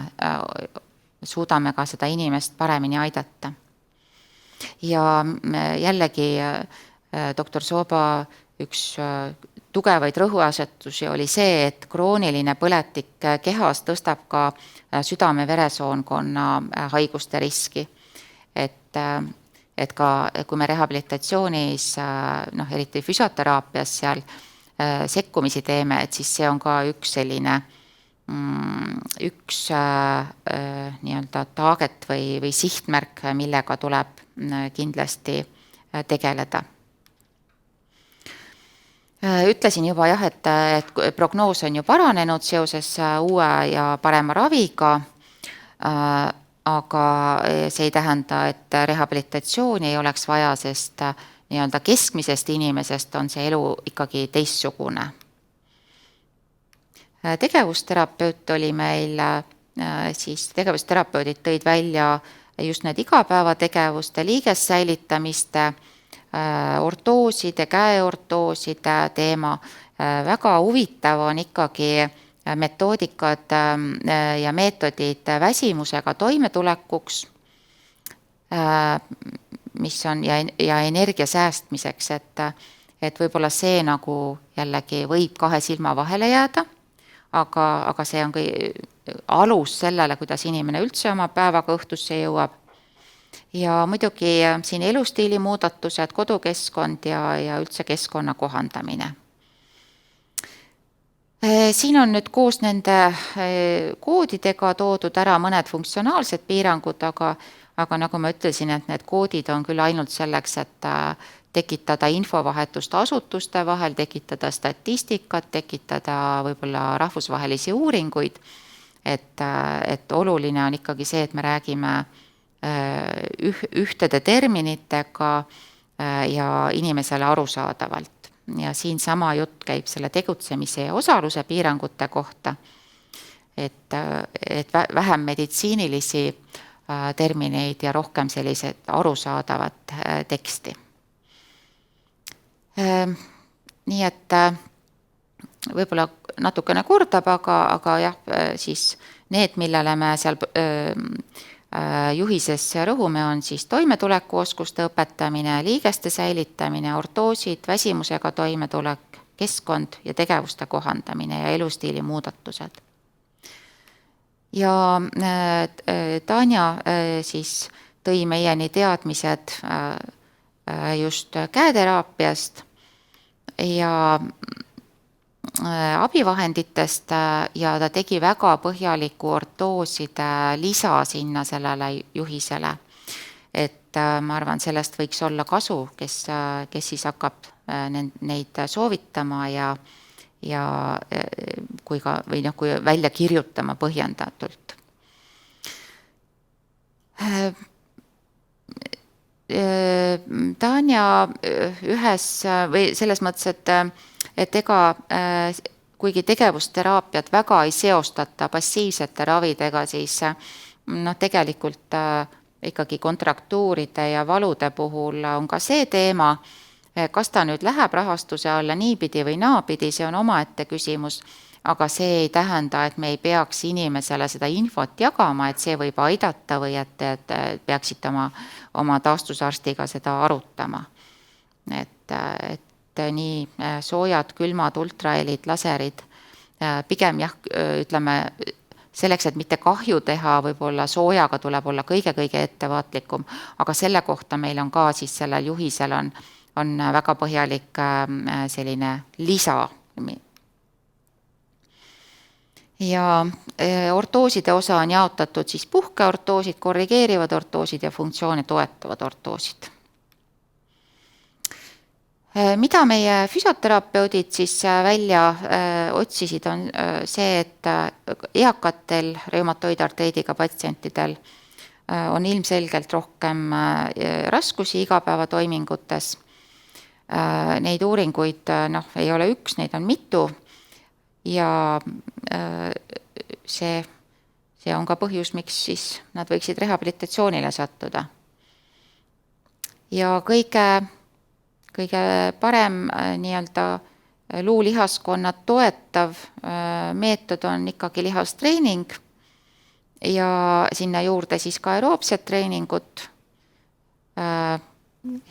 S1: suudame ka seda inimest paremini aidata. Ja jällegi doktor Sooba üks tugevaid rõhuasetusi oli see, et krooniline põletik kehas tõstab ka südame-veresoonkonna haiguste riski. Et ka kui me rehabilitatsioonis, eriti füsioteraapias seal sekkumisi teeme, et siis see on ka üks selline nii-öelda target või sihtmärk, millega tuleb kindlasti tegeleda. Ütlesin juba et prognoos on ju paranenud seoses uue ja parema raviga, aga see ei tähenda, et rehabilitatsiooni ei oleks vaja, sest nii-öelda keskmisest inimesest on see elu ikkagi teistsugune. Tegevusterapeut oli meil, siis tegevusterapeudid tõid välja just need igapäevategevuste, liigessäilitamiste, ortooside, käeortooside teema. Väga huvitav on ikkagi metoodikad ja meetodid väsimusega toimetulekuks, mis on ja energia säästmiseks, et võib-olla see nagu jällegi võib kahe silma vahele jääda, aga see on alus sellele, kuidas inimene üldse oma päevaga õhtusse jõuab. Ja muidugi siin elustiili muudatused, kodukeskkond ja üldse keskkonna kohandamine. Siin on nüüd koos nende koodidega toodud ära mõned funktsionaalsed piirangud, aga nagu ma ütlesin, et need koodid on küll ainult selleks, et tekitada infovahetust asutuste vahel, tekitada statistikat, tekitada võib-olla rahvusvahelisi uuringuid, et oluline on ikkagi see, et me räägime ühtede terminitega ja inimesele arusaadavalt. Ja siin sama jutt käib selle tegutsemise ja osaluse piirangute kohta, et vähem meditsiinilisi termineid ja rohkem sellised arusaadavat teksti. Nii et võib-olla natukene kordab, aga jah, siis need, millele me seal juhises rõhume, on siis toimetulekuoskuste õpetamine, liigeste säilitamine, ortoosid, väsimusega toimetulek, keskkond ja tegevuste kohandamine ja elustiili muudatused. Ja Tanja siis tõi meieni teadmised just käeteraapiast ja abivahenditest ja ta tegi väga põhjaliku ortooside lisa sinna sellele juhisele. Et ma arvan, sellest võiks olla kasu, kes siis hakkab neid soovitama ja kui välja kirjutama põhjendatult. Tanja ühes või selles mõttes, et ega kuigi tegevusteraapiat väga ei seostata passiivsete ravidega, siis tegelikult ikkagi kontraktuuride ja valude puhul on ka see teema, kas ta nüüd läheb rahastuse alla niipidi või naapidi, see on omaette küsimus, aga see ei tähenda, et me ei peaks inimesele seda infot jagama, et see võib aidata või et peaksite oma taastusarstiga seda arutama. Et nii soojad, külmad, ultrahelid, laserid, pigem jah, ütleme, selleks, et mitte kahju teha, võib-olla soojaga tuleb olla kõige ettevaatlikum, aga selle kohta meil on ka siis sellel juhisel on väga põhjalik selline lisa. Ja ortooside osa on jaotatud siis puhkeortoosid, korrigeerivad ortoosid ja funktsioone toetavad ortoosid. Mida meie füsioterapeudid siis välja otsisid, on see, et eakatel reumatoidartreidiga patsientidel on ilmselgelt rohkem raskusi igapäevatoimingutes. Neid uuringuid ei ole üks, neid on mitu ja see on ka põhjus, miks siis nad võiksid rehabilitatsioonile sattuda. Ja kõige parem luulihaskonna toetav meetod on ikkagi lihastreening ja sinna juurde siis ka aeroobset treeningut.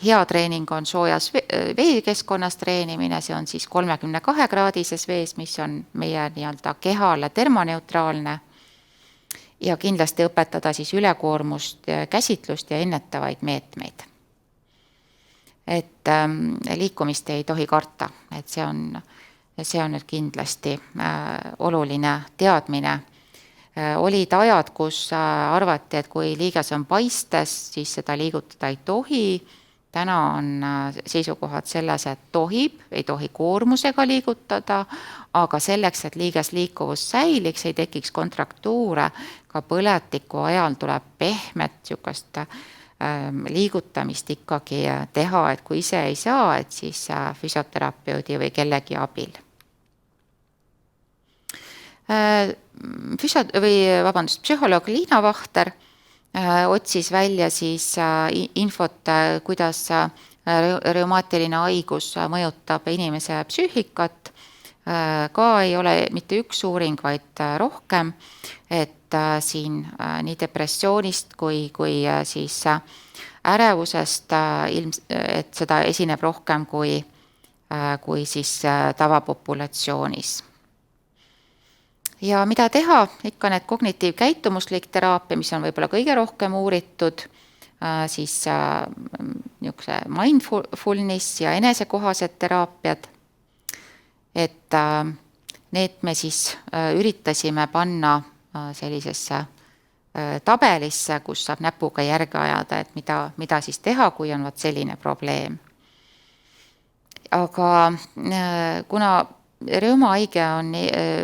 S1: Hea treening on soojas veekeskkonnas treenimine, see on siis 32-kraadises vees, mis on meie kehale termoneutraalne ja kindlasti õpetada siis ülekoormust, käsitlust ja ennetavaid meetmeid. Et liikumist ei tohi karta, et see on nüüd kindlasti oluline teadmine. Olid ajad, kus arvati, et kui liiges on paistes, siis seda liigutada ei tohi. Täna on seisukohad selles, et tohib, ei tohi koormusega liigutada, aga selleks, et liiges liikuvus säiliks, ei tekiks kontraktuure, ka põletiku ajal tuleb pehmet sükast liigutamist ikkagi teha, et kui ise ei saa, et siis füsioterapeudi või kellegi abil. Psühholoog Liina Vahter otsis välja siis infot, kuidas reumaatiline haigus mõjutab inimese psüühikat. Ka ei ole mitte üks uuring, vaid rohkem, et siin nii depressioonist kui siis ärevusest, et seda esineb rohkem kui siis tavapopulatsioonis. Ja mida teha? Ikka need kognitiivkäitumuslik teraapia, mis on võib-olla kõige rohkem uuritud, siis niisuguse mindfulness ja enesekohased teraapiad. Et need me siis üritasime panna sellisesse tabelisse, kus saab näpuga järge ajada, et mida siis teha, kui on selline probleem. Aga kuna reumahaige on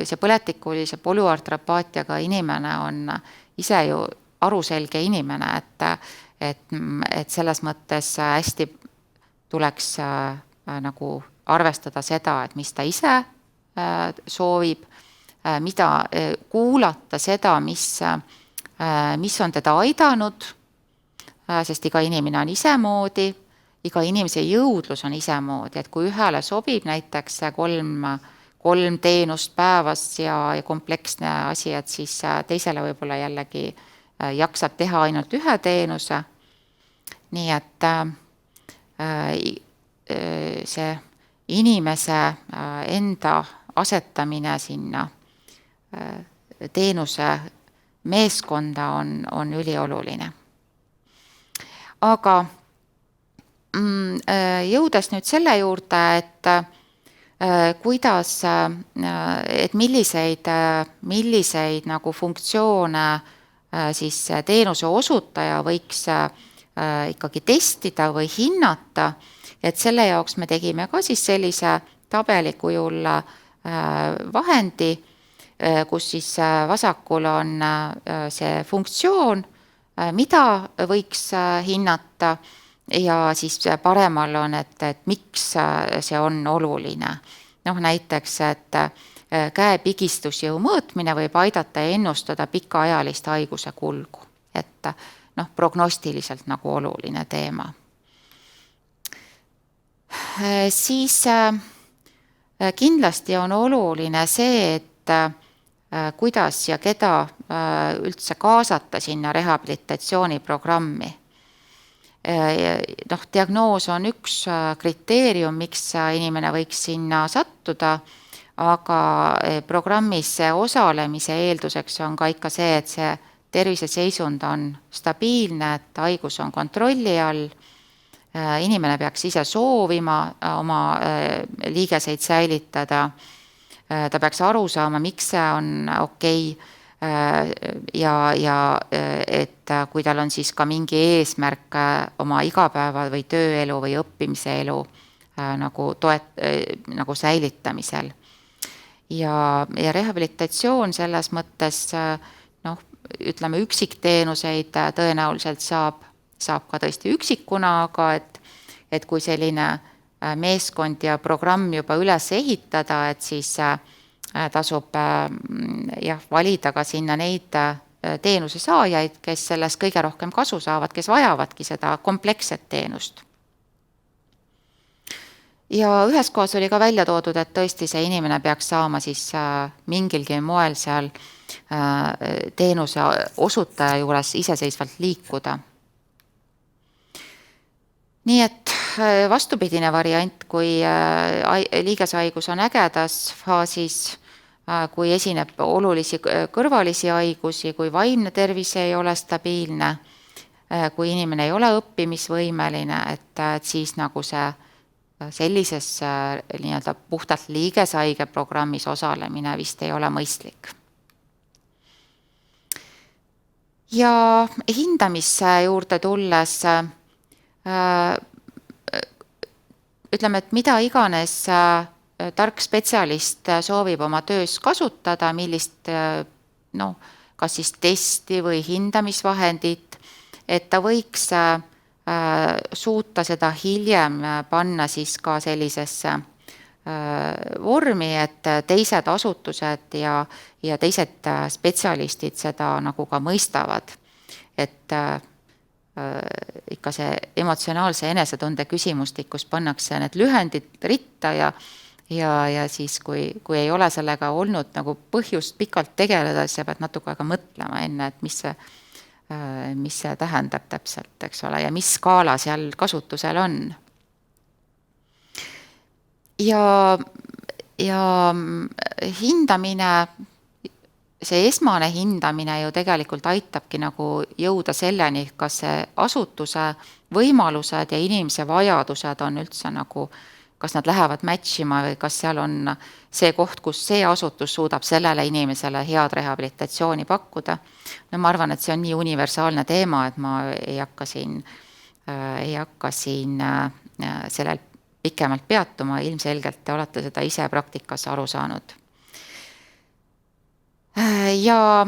S1: see põletikulise polüartropaatiaga inimene on ise ju aruselge inimene, et selles mõttes hästi tuleks nagu arvestada seda, et mis ta ise soovib, mida kuulata seda, mis on teda aidanud, sest iga inimene on isemoodi, iga inimese jõudlus on isemoodi, et kui ühele sobib näiteks 3 teenust päevas ja kompleksne asi, et siis teisele võib-olla jällegi jaksab teha ainult 1 teenuse. Nii et see inimese enda asetamine sinna teenuse meeskonda on ülioluline. Aga jõudes nüüd selle juurde, et kuidas, et milliseid nagu funktsioone siis teenuse osutaja võiks ikkagi testida või hinnata, et selle jaoks me tegime ka siis sellise tabeli kujul vahendi, kus siis vasakul on see funktsioon, mida võiks hinnata, ja siis paremal on, et miks see on oluline. Näiteks, et käepigistusjõu mõõtmine võib aidata ennustada pikaajalist haiguse kulgu. Et prognostiliselt nagu oluline teema. Siis kindlasti on oluline see, et kuidas ja keda üldse kaasata sinna rehabilitatsiooniprogrammi. Diagnoos on üks kriteerium, miks inimene võiks sinna sattuda, aga programmis osalemise eelduseks on ka ikka see, et see terviseseisund on stabiilne, et haigus on kontrolli all, inimene peaks ise soovima oma liigeseid säilitada, ta peaks aru saama, miks see on okei, ja et kui tal on siis ka mingi eesmärk oma igapäeva või tööelu või õppimise elu nagu säilitamisel. Ja rehabilitatsioon selles mõttes, ütleme üksikteenuseid tõenäoliselt saab ka tõesti üksikuna, aga et kui selline meeskond ja programm juba üles ehitada, et siis tasub valida ka sinna neid teenuse saajaid, kes sellest kõige rohkem kasu saavad, kes vajavadki seda kompleksset teenust. Ja ühes kohas oli ka välja toodud, et tõesti see inimene peaks saama siis mingilgi moel seal teenuse osutaja juures iseseisvalt liikuda. Nii et vastupidine variant, kui liigeshaigus on ägedas faasis, kui esineb olulisi kõrvalisi haigusi, kui vaimne tervis ei ole stabiilne, kui inimene ei ole õppimisvõimeline, et siis nagu sellises nii-öelda puhtalt liigeshaige programmis osalemine vist ei ole mõistlik. Ja hindamise juurde tulles, ütleme, et mida iganes tark spetsialist soovib oma töös kasutada, millist kas siis testi või hindamisvahendit, et ta võiks suuta seda hiljem panna siis ka sellisesse vormi, et teised asutused ja teised spetsialistid seda nagu ka mõistavad, et ikka see emotsionaalse enesetunde küsimustik, kus pannakse need lühendid ritta ja siis, kui ei ole sellega olnud nagu põhjust pikalt tegeleda, siis sa pead natuke aega mõtlema enne, et mis see tähendab täpselt, eks ole, ja mis skaala seal kasutusel on. Ja hindamine, see esmane hindamine ju tegelikult aitabki nagu jõuda selleni, kas see asutuse võimalused ja inimese vajadused on üldse nagu, kas nad lähevad matchima või kas seal on see koht, kus see asutus suudab sellele inimesele head rehabilitatsiooni pakkuda. No ma arvan, et see on nii universaalne teema, et ma ei hakka siin sellel pikemalt peatuma, ilmselgelt te olete seda ise praktikas aru saanud. Ja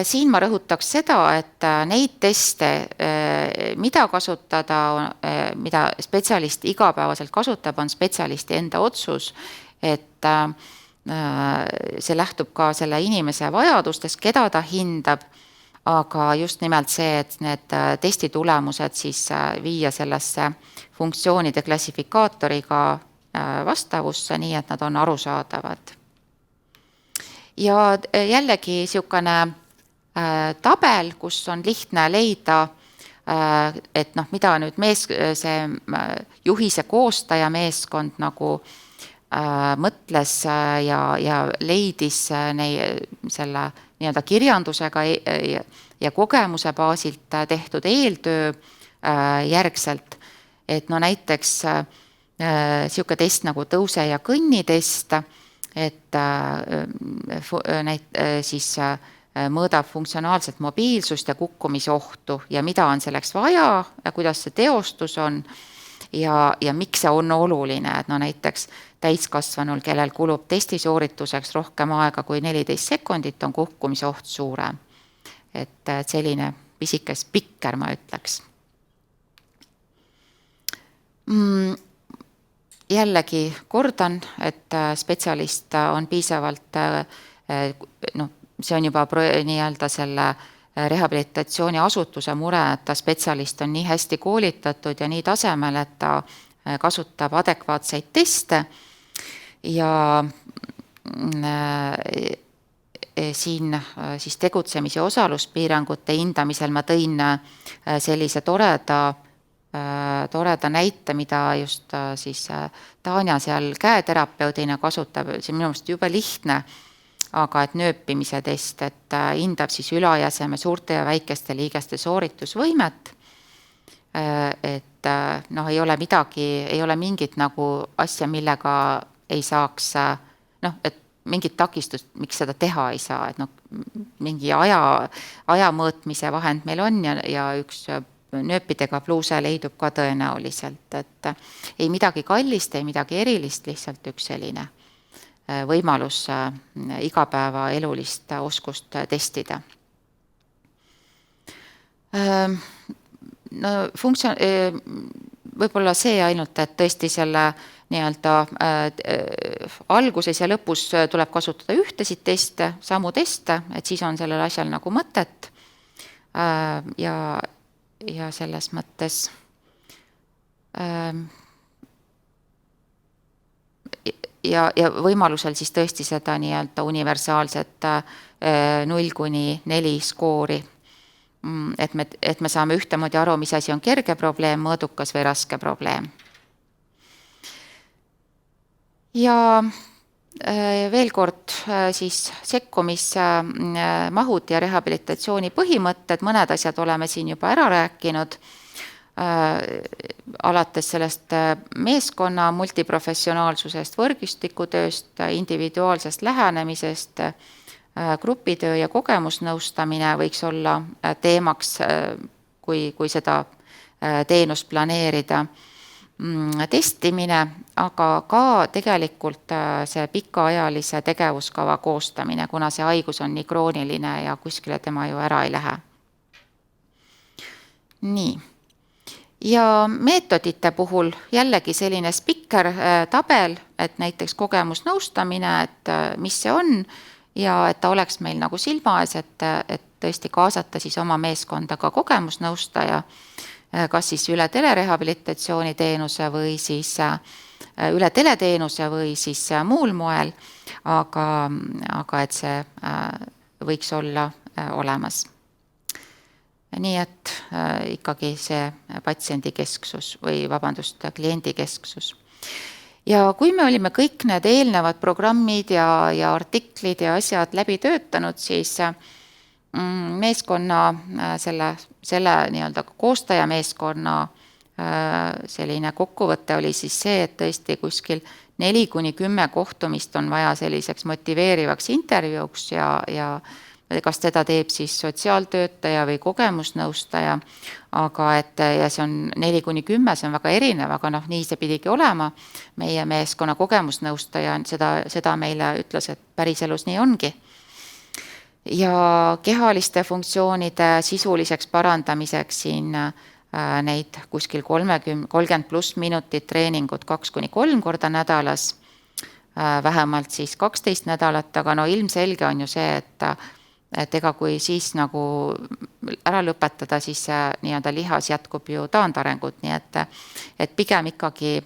S1: siin ma rõhutaks seda, et neid teste, mida kasutada, mida spetsialist igapäevaselt kasutab, on spetsialisti enda otsus, et see lähtub ka selle inimese vajadustest, keda ta hindab, aga just nimelt see, et need testitulemused siis viia sellesse funktsioonide klassifikaatoriga vastavusse, nii et nad on arusaadavad. Ja jällegi niisugune tabel, kus on lihtne leida, et mida nüüd see juhise koostaja meeskond nagu mõtles ja leidis selle nii-öelda kirjandusega ja kogemuse baasilt tehtud eeltöö järgselt, et näiteks niisugune test nagu tõuse ja kõnnitest, et siis mõõdab funktsionaalset mobiilsust ja kukkumisohtu ja mida on selleks vaja ja kuidas see teostus on ja miks see on oluline, et näiteks täiskasvanul, kellel kulub testi soorituseks rohkem aega kui 14 sekundit, on kukkumisoht suurem. Et selline pisike spikker, ma ütleks. Jällegi kordan, et spetsialist on piisavalt, see on juba nii-öelda selle rehabilitatsiooni asutuse mure, et ta spetsialist on nii hästi koolitatud ja nii tasemel, et ta kasutab adekvaatseid teste ja siin siis tegutsemise osaluspiirangute hindamisel ma tõin sellise toreda näite, mida just siis Tanja seal käeterapeudina kasutab, see on minu meelest jube lihtne, aga et nööpimise test, et hindab siis ülajäseme suurte ja väikeste liigeste sooritusvõimet, et ei ole mingit nagu asja, millega ei saaks, et mingit takistust, miks seda teha ei saa, et mingi aja mõõtmise vahend meil on ja üks nööpidega pluuse leidub ka tõenäoliselt, et ei midagi kallist, ei midagi erilist, lihtsalt üks selline võimalus igapäeva elulist oskust testida. Võib-olla see ainult, et tõesti selle nii-öelda alguses ja lõpus tuleb kasutada ühtesid teste, samu teste, et siis on sellel asjal nagu mõtet ja selles mõttes ja võimalusel siis tõesti seda nii-öelda universaalset 0–4 skoori, et me saame ühtemoodi aru, mis asi on kerge probleem, mõõdukas või raske probleem. Ja veel kord siis sekkumismahud ja rehabilitatsiooni põhimõtted, mõned asjad oleme siin juba ära rääkinud, alates sellest meeskonna multiprofessionaalsusest, võrgustikutööst, individuaalsest lähenemisest, grupitöö ja kogemusnõustamine võiks olla teemaks, kui seda teenust planeerida, testimine, aga ka tegelikult see pikaajalise tegevuskava koostamine, kuna see haigus on nii krooniline ja kuskile tema ju ära ei lähe. Nii. Ja meetodite puhul jällegi selline spikker tabel, et näiteks kogemusnõustamine, et mis see on ja et ta oleks meil nagu silma ees, et tõesti kaasata siis oma meeskonda ka kogemusnõustaja, kas siis üle telerehabilitatsiooni teenuse või siis üle teleteenuse või siis muul moel, aga et see võiks olla olemas. Nii et ikkagi see patsiendikesksus või vabandust, kliendikesksus. Ja kui me olime kõik need eelnevad programmid ja artiklid ja asjad läbi töötanud, siis meeskonna, selle nii-öelda koostajameeskonna selline kokkuvõte oli siis see, et tõesti kuskil 4-10 kohtumist on vaja selliseks motiveerivaks intervjuuks ja kas teda teeb siis sotsiaaltöötaja või kogemusnõustaja, aga ja see on 4-10, see on väga erinev, aga nii see pidigi olema. Meie meeskonna kogemusnõustaja seda meile ütles, et päriselus nii ongi. Ja kehaliste funktsioonide sisuliseks parandamiseks siin neid kuskil 30+ minutit treeningut 2-3 korda nädalas, vähemalt siis 12 nädalat, aga ilmselge on ju see, et ega kui siis nagu ära lõpetada, siis nii-öelda lihas jätkub ju taandarengut, nii et pigem ikkagi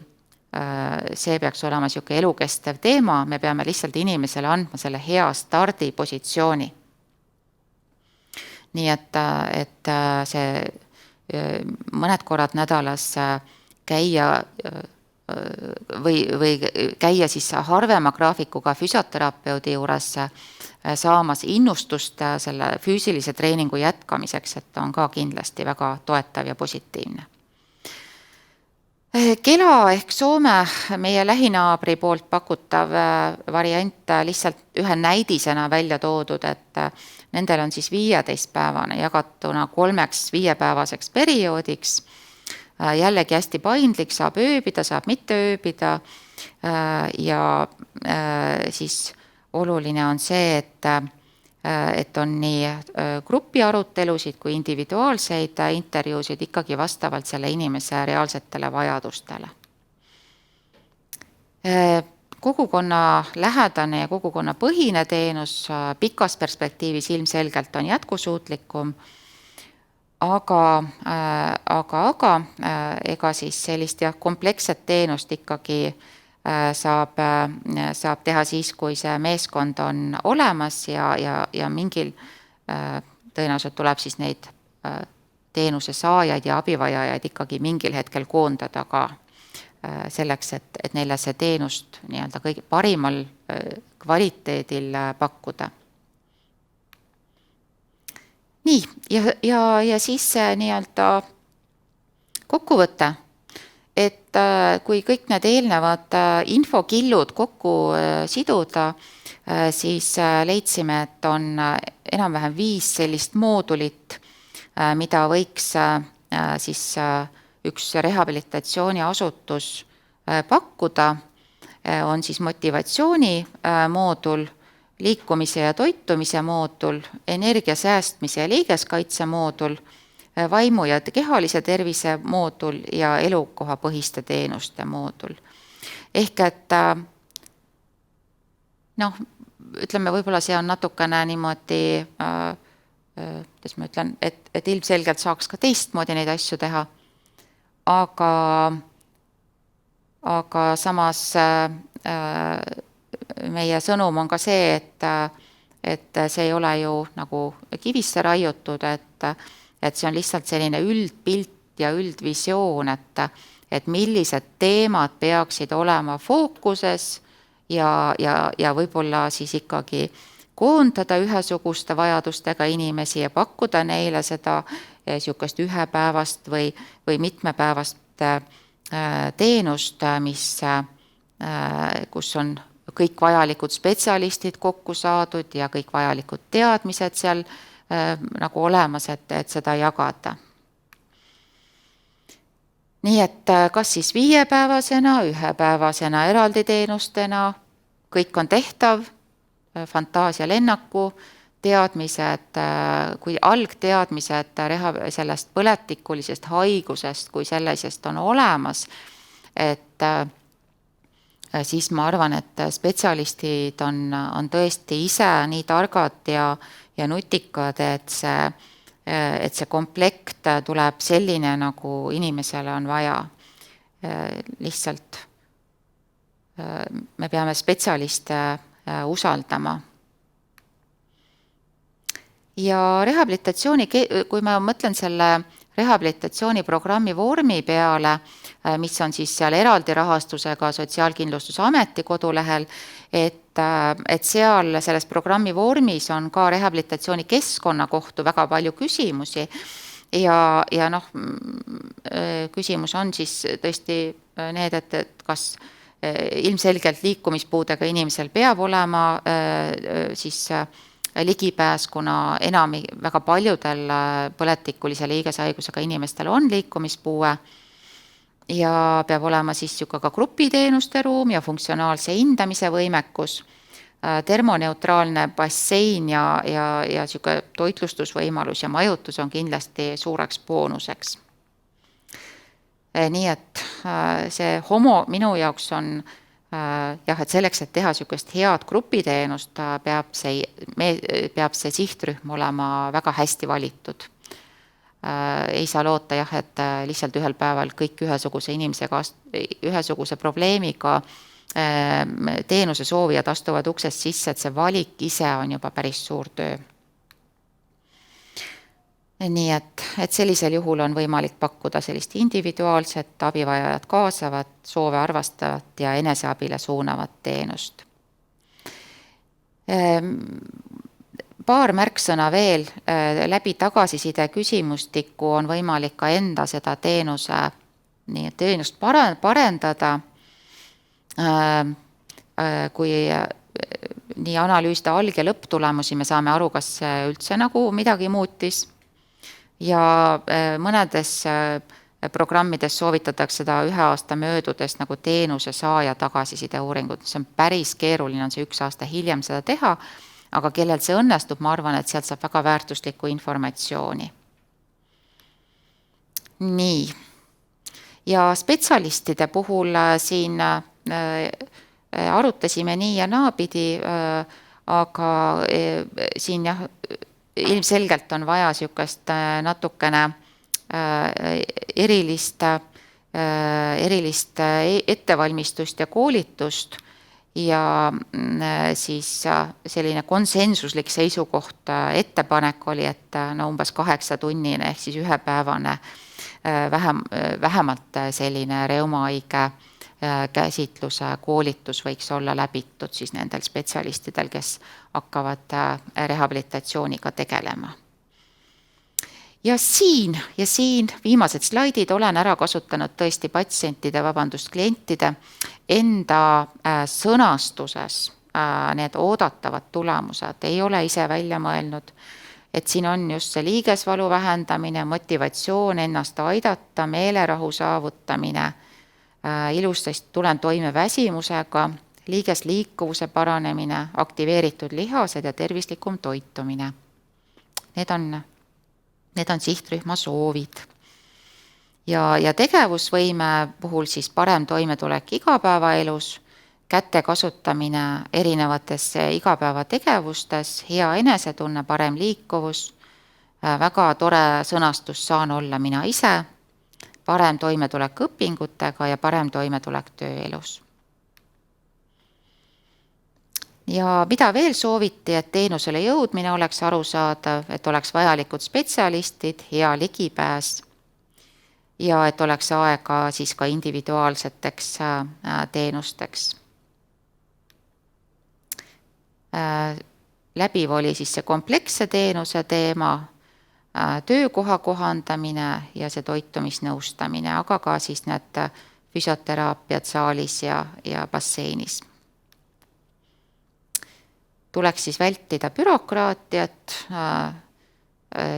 S1: see peaks olema selline elukestev teema, me peame lihtsalt inimesele andma selle hea stardipositsiooni. Nii et see mõned korrad nädalas käia või käia siis harvema graafikuga füsioterapeudi juures saamas innustust selle füüsilise treeningu jätkamiseks, et on ka kindlasti väga toetav ja positiivne. Kela ehk Soome meie lähinaabri poolt pakutav variant lihtsalt ühe näidisena välja toodud, et nendel on siis 15-päevane jagatuna 3 5-päevaseks perioodiks. Jällegi hästi paindlik, saab ööbida, saab mitte ööbida ja siis oluline on see, et on nii grupiarutelusid kui individuaalseid intervjuusid ikkagi vastavalt selle inimese reaalsetele vajadustele. Kogukonna lähedane ja kogukonna põhine teenus pikas perspektiivis ilmselgelt on jätkusuutlikum, aga ega siis sellist kompleksset teenust ikkagi saab teha siis, kui see meeskond on olemas ja mingil tõenäoliselt tuleb siis neid teenuse saajaid ja abivajajaid ikkagi mingil hetkel koondada ka selleks, et neile see teenust nii-öelda kõige parimal kvaliteedil pakkuda. Nii, ja siis nii-öelda kokkuvõte, et kui kõik need eelnevad infokillud kokku siduda, siis leidsime, et on enam-vähem 5 sellist moodulit, mida võiks siis üks rehabilitatsiooniasutus pakkuda, on siis motivatsiooni moodul, liikumise ja toitumise moodul, energia säästmise ja liigeskaitse moodul, vaimu ja kehalise tervise moodul ja elukohapõhiste teenuste moodul. Ehk et ütleme, võib-olla see on natukene niimoodi, kuidas ma ütlen, et ilmselgelt saaks ka teistmoodi neid asju teha, aga samas meie sõnum on ka see, et see ei ole ju nagu kivisse raiutud, et see on lihtsalt selline üldpilt ja üldvisioon, et millised teemad peaksid olema fookuses ja võib-olla siis ikkagi koondada ühesuguste vajadustega inimesi ja pakkuda neile seda niisugust ühepäevast või mitmepäevast teenust, kus on kõik vajalikud spetsialistid kokku saadud ja kõik vajalikud teadmised seal nagu olemas, et seda jagada. Nii et kas siis 5-päevasena, 1-päevasena, eraldi teenustena, kõik on tehtav, fantaasia lennaku teadmised, kui algteadmised sellest põletikulisest haigusest kui sellisest on olemas, et siis ma arvan, et spetsialistid on tõesti ise nii targad ja nutikad, et see komplekt tuleb selline, nagu inimesele on vaja. Lihtsalt me peame spetsialiste usaldama. Ja rehabilitatsiooni, kui ma mõtlen selle rehabilitatsiooniprogrammi vormi peale, mis on siis seal eraldi rahastusega Sotsiaalkindlustusameti kodulehel, et seal selles programmi vormis on ka rehabilitatsiooni keskkonna kohta väga palju küsimusi ja küsimus on siis tõesti need, et kas ilmselgelt liikumispuudega inimesel peab olema siis ligipääs, kuna väga paljudel põletikulise liigeshaigusega inimestel on liikumispuue ja peab olema siis ka grupiteenuste ruum ja funktsionaalse hindamise võimekus, termoneutraalne bassein ja toitlustusvõimalus ja majutus on kindlasti suureks boonuseks. Nii et see HOMO minu jaoks on et selleks, et teha niisugust head grupiteenust, peab see sihtrühm olema väga hästi valitud. Ei saa loota, et lihtsalt ühel päeval kõik ühesuguse probleemiga teenuse soovijad astuvad uksest sisse, et see valik ise on juba päris suur töö. Nii et sellisel juhul on võimalik pakkuda sellist individuaalset, abivajajat kaasavat, soove arvastavat ja eneseabile suunavat teenust. Paar märksõna veel, läbi tagasiside küsimustiku on võimalik ka enda seda teenust parendada, kui nii analüüsida alg- ja lõpptulemusi, me saame aru, kas see üldse nagu midagi muutis. Ja mõnedes programmides soovitatakse seda 1 aasta möödudes nagu teenuse saaja tagasiside uuringut. See on päris keeruline, on see 1 aasta hiljem seda teha, aga kellel see õnnestub, ma arvan, et sealt saab väga väärtuslikku informatsiooni. Nii. Ja spetsialistide puhul siin arutasime nii ja naapidi, aga siin ilmselgelt on vaja niisugust natukene erilist ettevalmistust ja koolitust ja siis selline konsensuslik seisukoht, ettepanek oli, et umbes 8-tunnine ehk siis ühepäevane vähemalt selline reumahaige käsitluse koolitus võiks olla läbitud siis nendel spetsialistidel, kes hakkavad rehabilitatsiooniga tegelema. Ja siin viimased slaidid olen ära kasutanud tõesti klientide enda sõnastuses need oodatavad tulemused, ei ole ise välja mõelnud, et siin on just see liigesvalu vähendamine, motivatsioon ennast aidata, meelerahu saavutamine, ilustast tulen toime väsimusega, liigesliikuvuse paranemine, aktiveeritud lihased ja tervislikum toitumine. Need on sihtrühma soovid. Ja tegevusvõime puhul siis parem toimetulek igapäevaelus, käte kasutamine erinevates igapäevategevustes, hea enesetunne, parem liikuvus, väga tore sõnastus saan olla mina ise, parem toimetulek õpingutega ja parem toimetulek tööelus. Ja mida veel sooviti, et teenusele jõudmine oleks arusaadav, et oleks vajalikud spetsialistid, hea ligipääs ja et oleks aega siis ka individuaalseteks teenusteks. Läbiv oli siis see kompleksse teenuse teema, töökoha kohandamine ja see toitumisnõustamine, aga ka siis need füsioteraapiad saalis ja basseinis. Tuleks siis vältida bürokraatiat,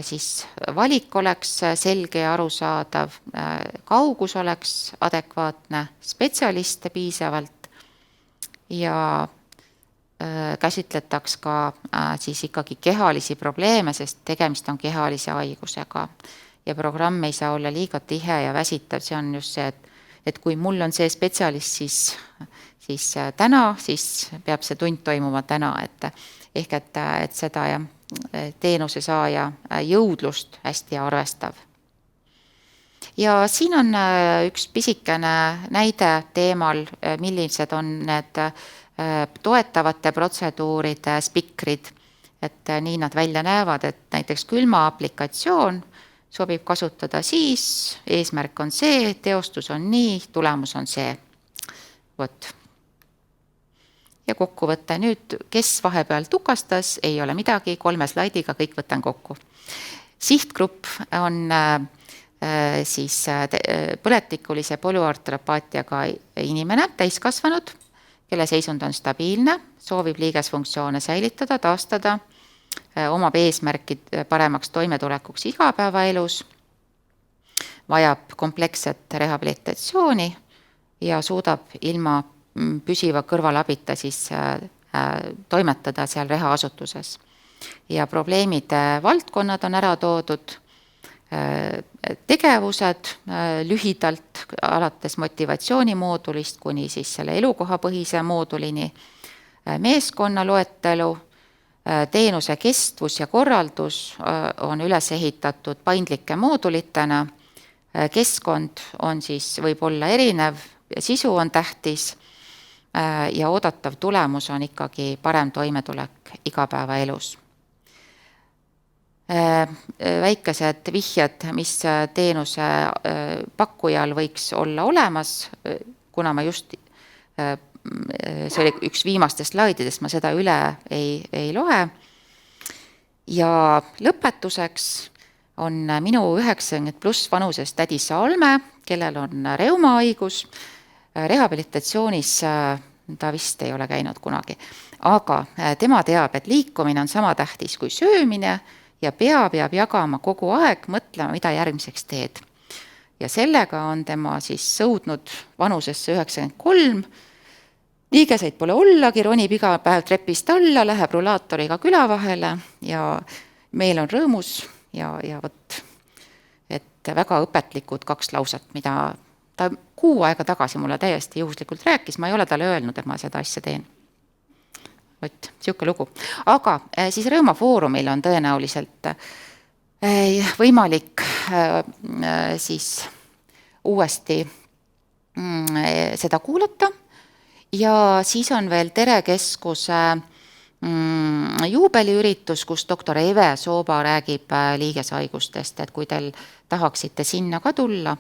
S1: siis valik oleks selge ja arusaadav, kaugus oleks adekvaatne, spetsialiste piisavalt ja käsitletaks ka siis ikkagi kehalisi probleeme, sest tegemist on kehalise haigusega. Ja programm ei saa olla liiga tihe ja väsitav, see on just see, et kui mul on see spetsialist, siis täna, siis peab see tund toimuma täna, ehk et seda ja teenuse saaja jõudlust hästi arvestav. Ja siin on üks pisikene näide teemal, millised on need toetavate protseduuride spikrid, et nii nad välja näevad, et näiteks külma aplikatsioon sobib kasutada siis, eesmärk on see, teostus on nii, tulemus on see. Vot. Ja kokkuvõte nüüd, kes vahepeal tukastas, ei ole midagi, 3 slaidiga kõik võtan kokku. Sihtgrupp on siis põletikulise polüartropaatiaga inimene, täiskasvanud, kelle seisund on stabiilne, soovib liigesfunktsioone säilitada, taastada, omab eesmärkid paremaks toimetulekuks igapäevaelus, vajab kompleksset rehabilitatsiooni ja suudab ilma püsiva kõrvalabita siis toimetada seal rehaasutuses. Ja probleemide valdkonnad on ära toodud, tegevused lühidalt alates motivatsioonimoodulist kuni siis selle elukohapõhise moodulini, meeskonna loetelu, teenuse kestvus ja korraldus on üles ehitatud paindlike moodulitena, keskkond on siis võib olla erinev, sisu on tähtis ja oodatav tulemus on ikkagi parem toimetulek igapäevaelus. Väikesed vihjed, mis teenuse pakkujal võiks olla olemas, kuna ma just, see oli üks viimastest slaididest, ma seda üle ei loe. Ja lõpetuseks on minu 90+ vanuses tädi Salme, kellel on reumahaigus, rehabilitatsioonis ta vist ei ole käinud kunagi, aga tema teab, et liikumine on sama tähtis kui söömine ja peab jagama kogu aeg, mõtlema, mida järgmiseks teed. Ja sellega on tema siis sõudnud vanusesse 93, liigeseid pole ollagi, ronib iga päev trepist alla, läheb rulaatoriga küla vahele ja meil on rõõmus ja võt, et väga õpetlikud 2 lauset, mida ta kuu aega tagasi mulle täiesti juhuslikult rääkis, ma ei ole talle öelnud, et ma seda asja teen. Võt, siuke lugu. Aga siis Rõõmafoorumil on tõenäoliselt võimalik siis uuesti seda kuulata ja siis on veel Terekeskuse juubeliüritus, kus doktor Eve Sooba räägib liigeshaigustest, et kui teil tahaksite sinna ka tulla,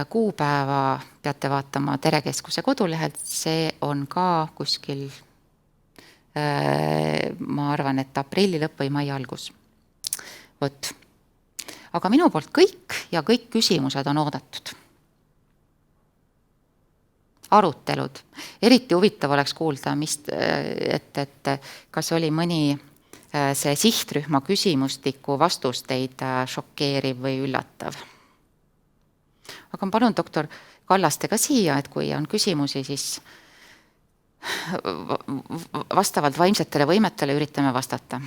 S1: kuupäeva peate vaatama Terekeskuse kodulehelt, see on ka kuskil ma arvan, et aprilli lõpp või mai algus. Võt. Aga minu poolt kõik ja kõik küsimused on oodatud. Arutelud. Eriti huvitav oleks kuulda, et kas oli mõni see sihtrühma küsimustiku vastus teid šokeeriv või üllatav. Aga ma palun doktor Kallaste ka siia, et kui on küsimusi, siis vastavalt vaimsetele võimetele üritame vastata.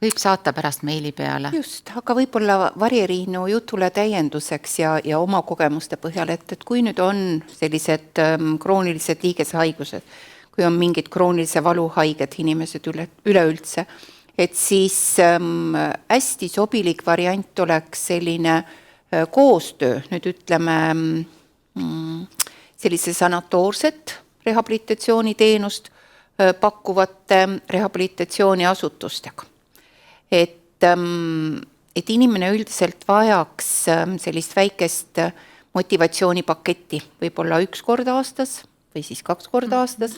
S1: Võib saata pärast meili peale.
S2: Just, aga võib-olla Varje-Riinu jutule täienduseks ja oma kogemuste põhjal, et kui nüüd on sellised kroonilised liigeshaigused, kui on mingid kroonilise valuhaiged inimesed üleüldse, et siis hästi sobilik variant oleks selline koostöö, nüüd ütleme sellise sanatoorset rehabilitatsiooniteenust pakkuvate rehabilitatsiooniasutustega. Et inimene üldiselt vajaks sellist väikest motivatsioonipaketti, võib-olla 1 kord aastas või siis 2 korda aastas.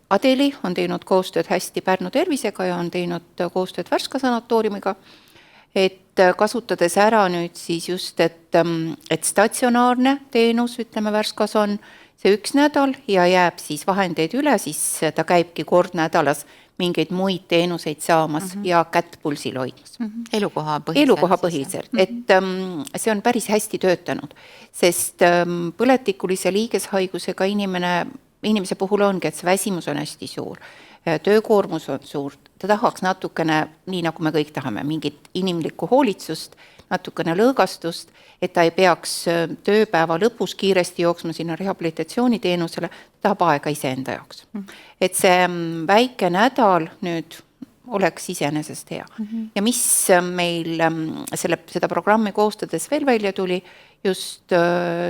S2: Adeli on teinud koostööd hästi Pärnu tervisega ja on teinud koostööd Värska sanatooriumiga, et kasutades ära nüüd siis just, et statsionaarne teenus, ütleme Värskas on see 1 nädal ja jääb siis vahendeid üle, siis ta käibki kord nädalas mingeid muid teenuseid saamas ja kätt pulsil hoidmas.
S1: Elukohapõhiselt.
S2: Et see on päris hästi töötanud, sest põletikulise liigeshaigusega inimese puhul ongi, et see väsimus on hästi suur, töökoormus on suur, ta tahaks natukene, nii nagu me kõik tahame, mingit inimlikku hoolitsust, natukene lõõgastust, et ta ei peaks tööpäeva lõpus kiiresti jooksma sinna rehabilitatsiooniteenusele, ta tahab aega iseenda jaoks. Et see väike nädal nüüd oleks iseenesest hea. Ja mis meil seda programmi koostades veel välja tuli, just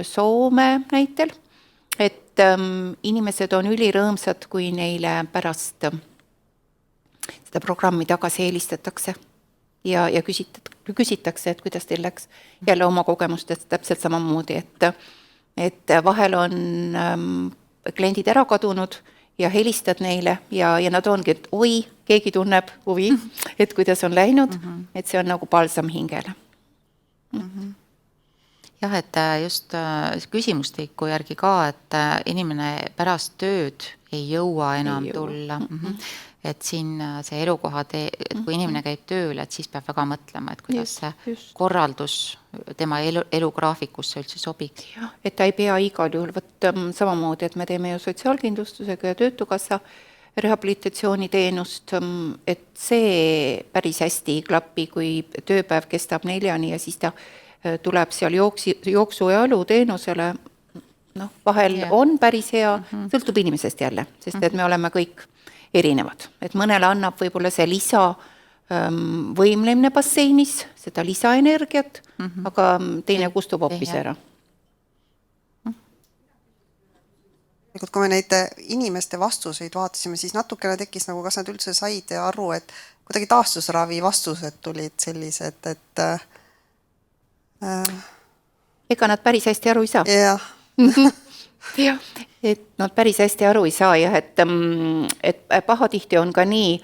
S2: Soome näitel, et inimesed on ülirõõmsad, kui neile pärast seda programmi tagasi helistatakse ja küsitakse, et kuidas teil läks. Jälle oma kogemustest täpselt samamoodi, et vahel on kliendid ära kadunud ja helistad neile ja nad ongi, et oi, keegi tunneb huvi, et kuidas on läinud, et see on nagu balsam hingele.
S1: Jah, et just küsimustiku järgi ka, et inimene pärast tööd ei jõua enam tulla. Et siin see elukoha, et kui inimene käib tööl, et siis peab väga mõtlema, et kuidas see korraldus tema elugraafikusse üldse sobiks.
S2: Et ta ei pea igal juhul, samamoodi, et me teeme ju sotsiaalkindlustusega ja töötukassa rehabilitatsiooniteenust, et see päris hästi klappi, kui tööpäev kestab 4 ja siis ta tuleb seal jooksu ja alu teenusele, vahel on päris hea, sõltub inimesest jälle, sest et me oleme kõik erinevad. Et mõnele annab võib-olla see lisa võimlemine basseinis, seda lisaenergiat, aga teine kustub hoopis ära.
S3: Kui me neid inimeste vastuseid vaatasime, siis natukene tekkis, nagu kas nad üldse said aru, et kuidagi taastusravi vastused tulid sellised, et
S2: ega nad päris hästi aru ei saa.
S3: Jah,
S2: et nad päris hästi aru ei saa, jah, et pahatihti on ka nii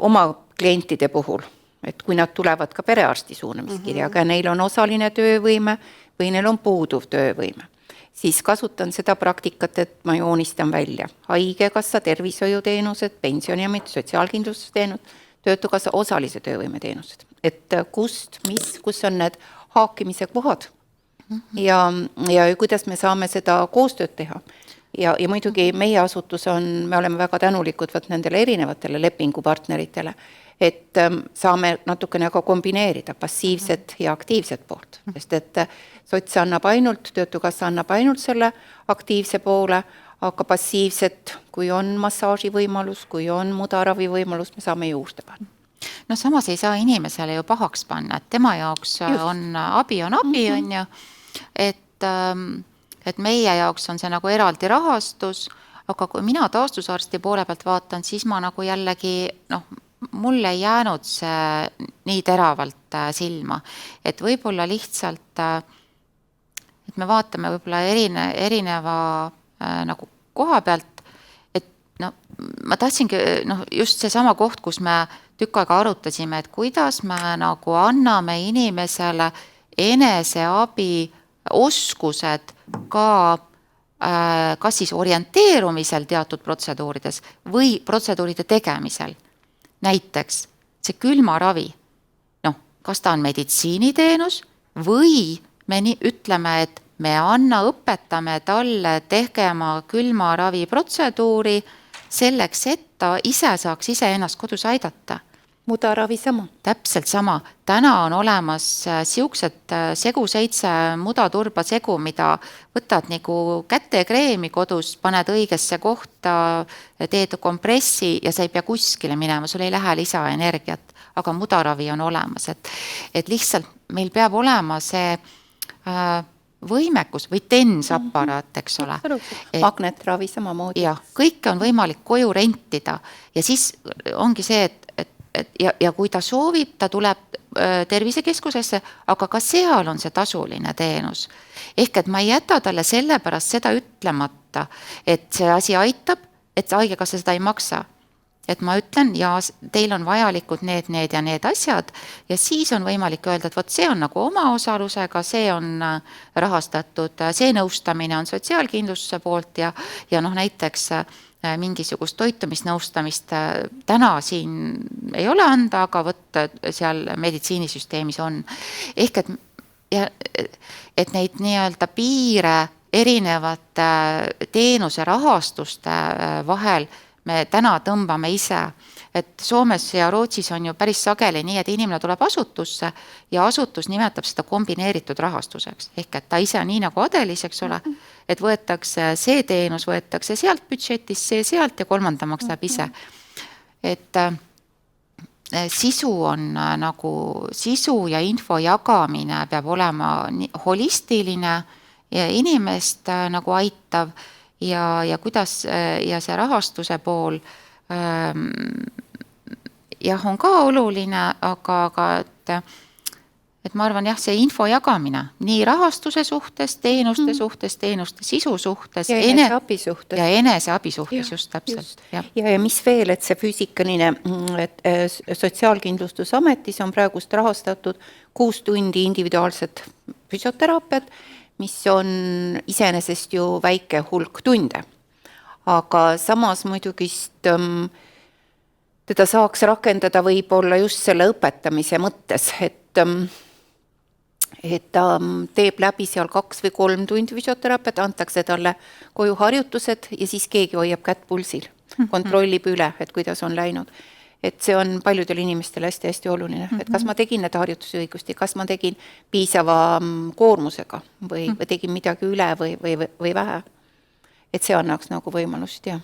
S2: oma klientide puhul, et kui nad tulevad ka perearsti suunamiskirjaga ja neil on osaline töövõime või neil on puuduv töövõime, siis kasutan seda praktikat, et ma joonistan välja haigekassa, tervishoiuteenused, pensioniameti, sotsiaalkindlustusteenused, töötukassa osalise töövõime teenused, et kus on need haakimise kohad ja kuidas me saame seda koostööd teha. Ja muidugi meie asutus me oleme väga tänulikud nendele erinevatele lepingupartneritele, et saame natukene ka kombineerida passiivset ja aktiivset poolt, sest et sots annab ainult, töötukassa annab ainult selle aktiivse poole, aga passiivset, kui on massaaži võimalus, kui on mudaravi võimalus, me saame juurde panna.
S1: Samas ei saa inimesele ju pahaks panna, et tema jaoks on abi, on ju, et meie jaoks on see nagu eraldi rahastus, aga kui mina taastusarsti poole pealt vaatan, siis ma nagu jällegi, mulle ei jäänud see nii teravalt silma, et võib-olla lihtsalt, et me vaatame võib-olla erineva nagu koha pealt, et ma tahtsingi, just see sama koht, kus me tükk aega arutasime, et kuidas me nagu anname inimesele eneseabi oskused ka kas siis orienteerumisel teatud protseduurides või protseduuride tegemisel. Näiteks see külmaravi, kas ta on meditsiiniteenus või me ütleme, et me õpetame talle tegema külmaravi protseduuri selleks, et ta ise saaks ennast kodus aidata.
S2: Mudaravi sama.
S1: Täpselt sama. Täna on olemas siuksed segu 7 mudaturba segu, mida võtad nagu kätekreemi kodus, paned õigesse kohta, teed kompressi ja sa ei pea kuskile minema, sul ei lähe lisaenergiat, aga mudaravi on olemas. Et lihtsalt meil peab olema see võimekus või TENS-aparaat, eks ole.
S2: Magnetravi samamoodi.
S1: Ja, kõike on võimalik koju rentida ja siis ongi see, ja kui ta soovib, ta tuleb tervisekeskusesse, aga ka seal on see tasuline teenus. Ehk et ma ei jäta talle selle pärast seda ütlemata, et see asi aitab, et haigekassa seda ei maksa. Et ma ütlen, ja teil on vajalikud need ja need asjad ja siis on võimalik öelda, et see on nagu oma osalusega, see on rahastatud, see nõustamine on sotsiaalkindlustuse poolt ja näiteks mingisugust toitumisnõustamist täna siin ei ole anda, aga võtta seal meditsiinisüsteemis on. Ehk et neid nii-öelda piire erinevate teenuse rahastuste vahel me täna tõmbame ise. Et Soomes ja Rootsis on ju päris sageli nii, et inimene tuleb asutusse ja asutus nimetab seda kombineeritud rahastuseks. Ehk et ta ise nii nagu Adelis, eks ole, et võetakse see teenus, võetakse sealt budžetist, see sealt ja kolmanda maksab ise. Et sisu on nagu, sisu ja info jagamine peab olema holistiline ja inimest nagu aitav ja kuidas ja see rahastuse pool jah, on ka oluline, aga et ma arvan jah, see info jagamine nii rahastuse suhtes, teenuste suhtes, teenuste sisu suhtes
S2: ja eneseabi suhtes.
S1: Ja eneseabi suhtes just täpselt.
S2: Ja mis veel, et see füüsikaline, et Sotsiaalkindlustusametis on praegust rahastatud 6 tundi individuaalset füsioteraapiat, mis on iseenesest ju väike hulk tunde. Aga samas muidugist teda saaks rakendada võib-olla just selle õpetamise mõttes, et ta teeb läbi seal 2 või 3 tundi füsioteraapiat, antakse talle koju harjutused ja siis keegi hoiab kätt pulsil, kontrollib üle, et kuidas on läinud. Et see on paljudel inimestel hästi-hästi oluline, et kas ma tegin need harjutusi õigusti, kas ma tegin piisava koormusega või tegin midagi üle või vähe. Et see annaks nagu võimalust ja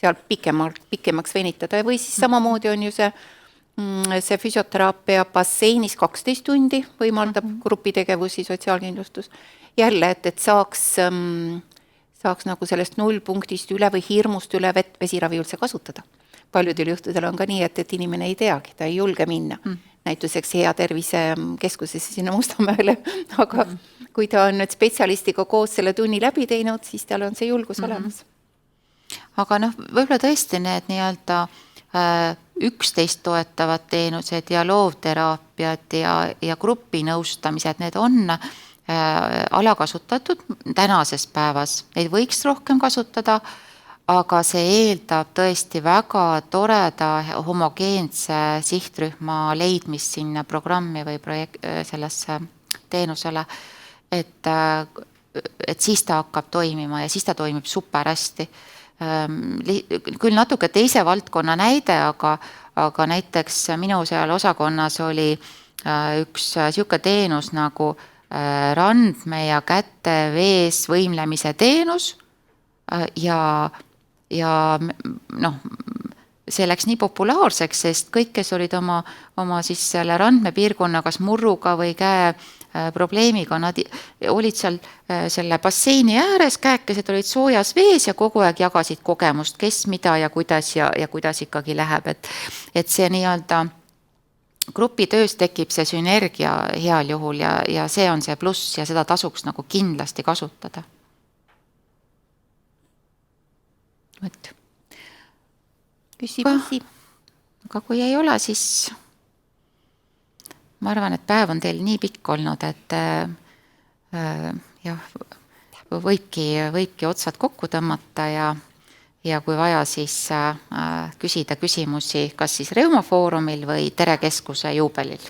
S2: seal pikemaks venitada või siis samamoodi on ju see füsioteraapia basseinis 12 tundi võimaldab grupitegevusi sotsiaalkindlustus. Jälle, et saaks nagu sellest nullpunktist üle või hirmust üle vesiravi üldse kasutada. Paljudel juhtudel on ka nii, et inimene ei teagi, ta ei julge minna. Näituseks hea tervisekeskusesse sinna Mustamäele, aga kui ta on nüüd spetsialistiga koos selle tunni läbi teinud, siis tal on see julgus olemas.
S1: Aga võib-olla tõesti need nii-öelda üksteist toetavad teenused ja loovteraapiad ja grupinõustamised, need on alakasutatud tänases päevas. Neid võiks rohkem kasutada, aga see eeldab tõesti väga toreda homogeense sihtrühma leidmist sinna programmi või sellesse teenusele, et siis ta hakkab toimima ja siis ta toimib super hästi. Küll natuke teise valdkonna näide, aga näiteks minu seal osakonnas oli üks siuke teenus nagu randme ja käte vees võimlemise teenus ja see läks nii populaarseks, sest kõik, kes olid oma siis selle randmepiirkonna kas murruga või käe probleemiga, nad olid seal selle basseini ääres, käekesed olid soojas vees ja kogu aeg jagasid kogemust, kes mida ja kuidas ikkagi läheb, et see nii-öelda grupitöös tekib see sünergia heal juhul ja see on see pluss ja seda tasuks nagu kindlasti kasutada.
S2: Küsimusi.
S1: Aga kui ei ole, siis ma arvan, et päev on teil nii pikk olnud, et võibki otsad kokku tõmmata ja kui vaja, siis küsida küsimusi kas siis Reumafoorumil või Tere Keskuse juubelil.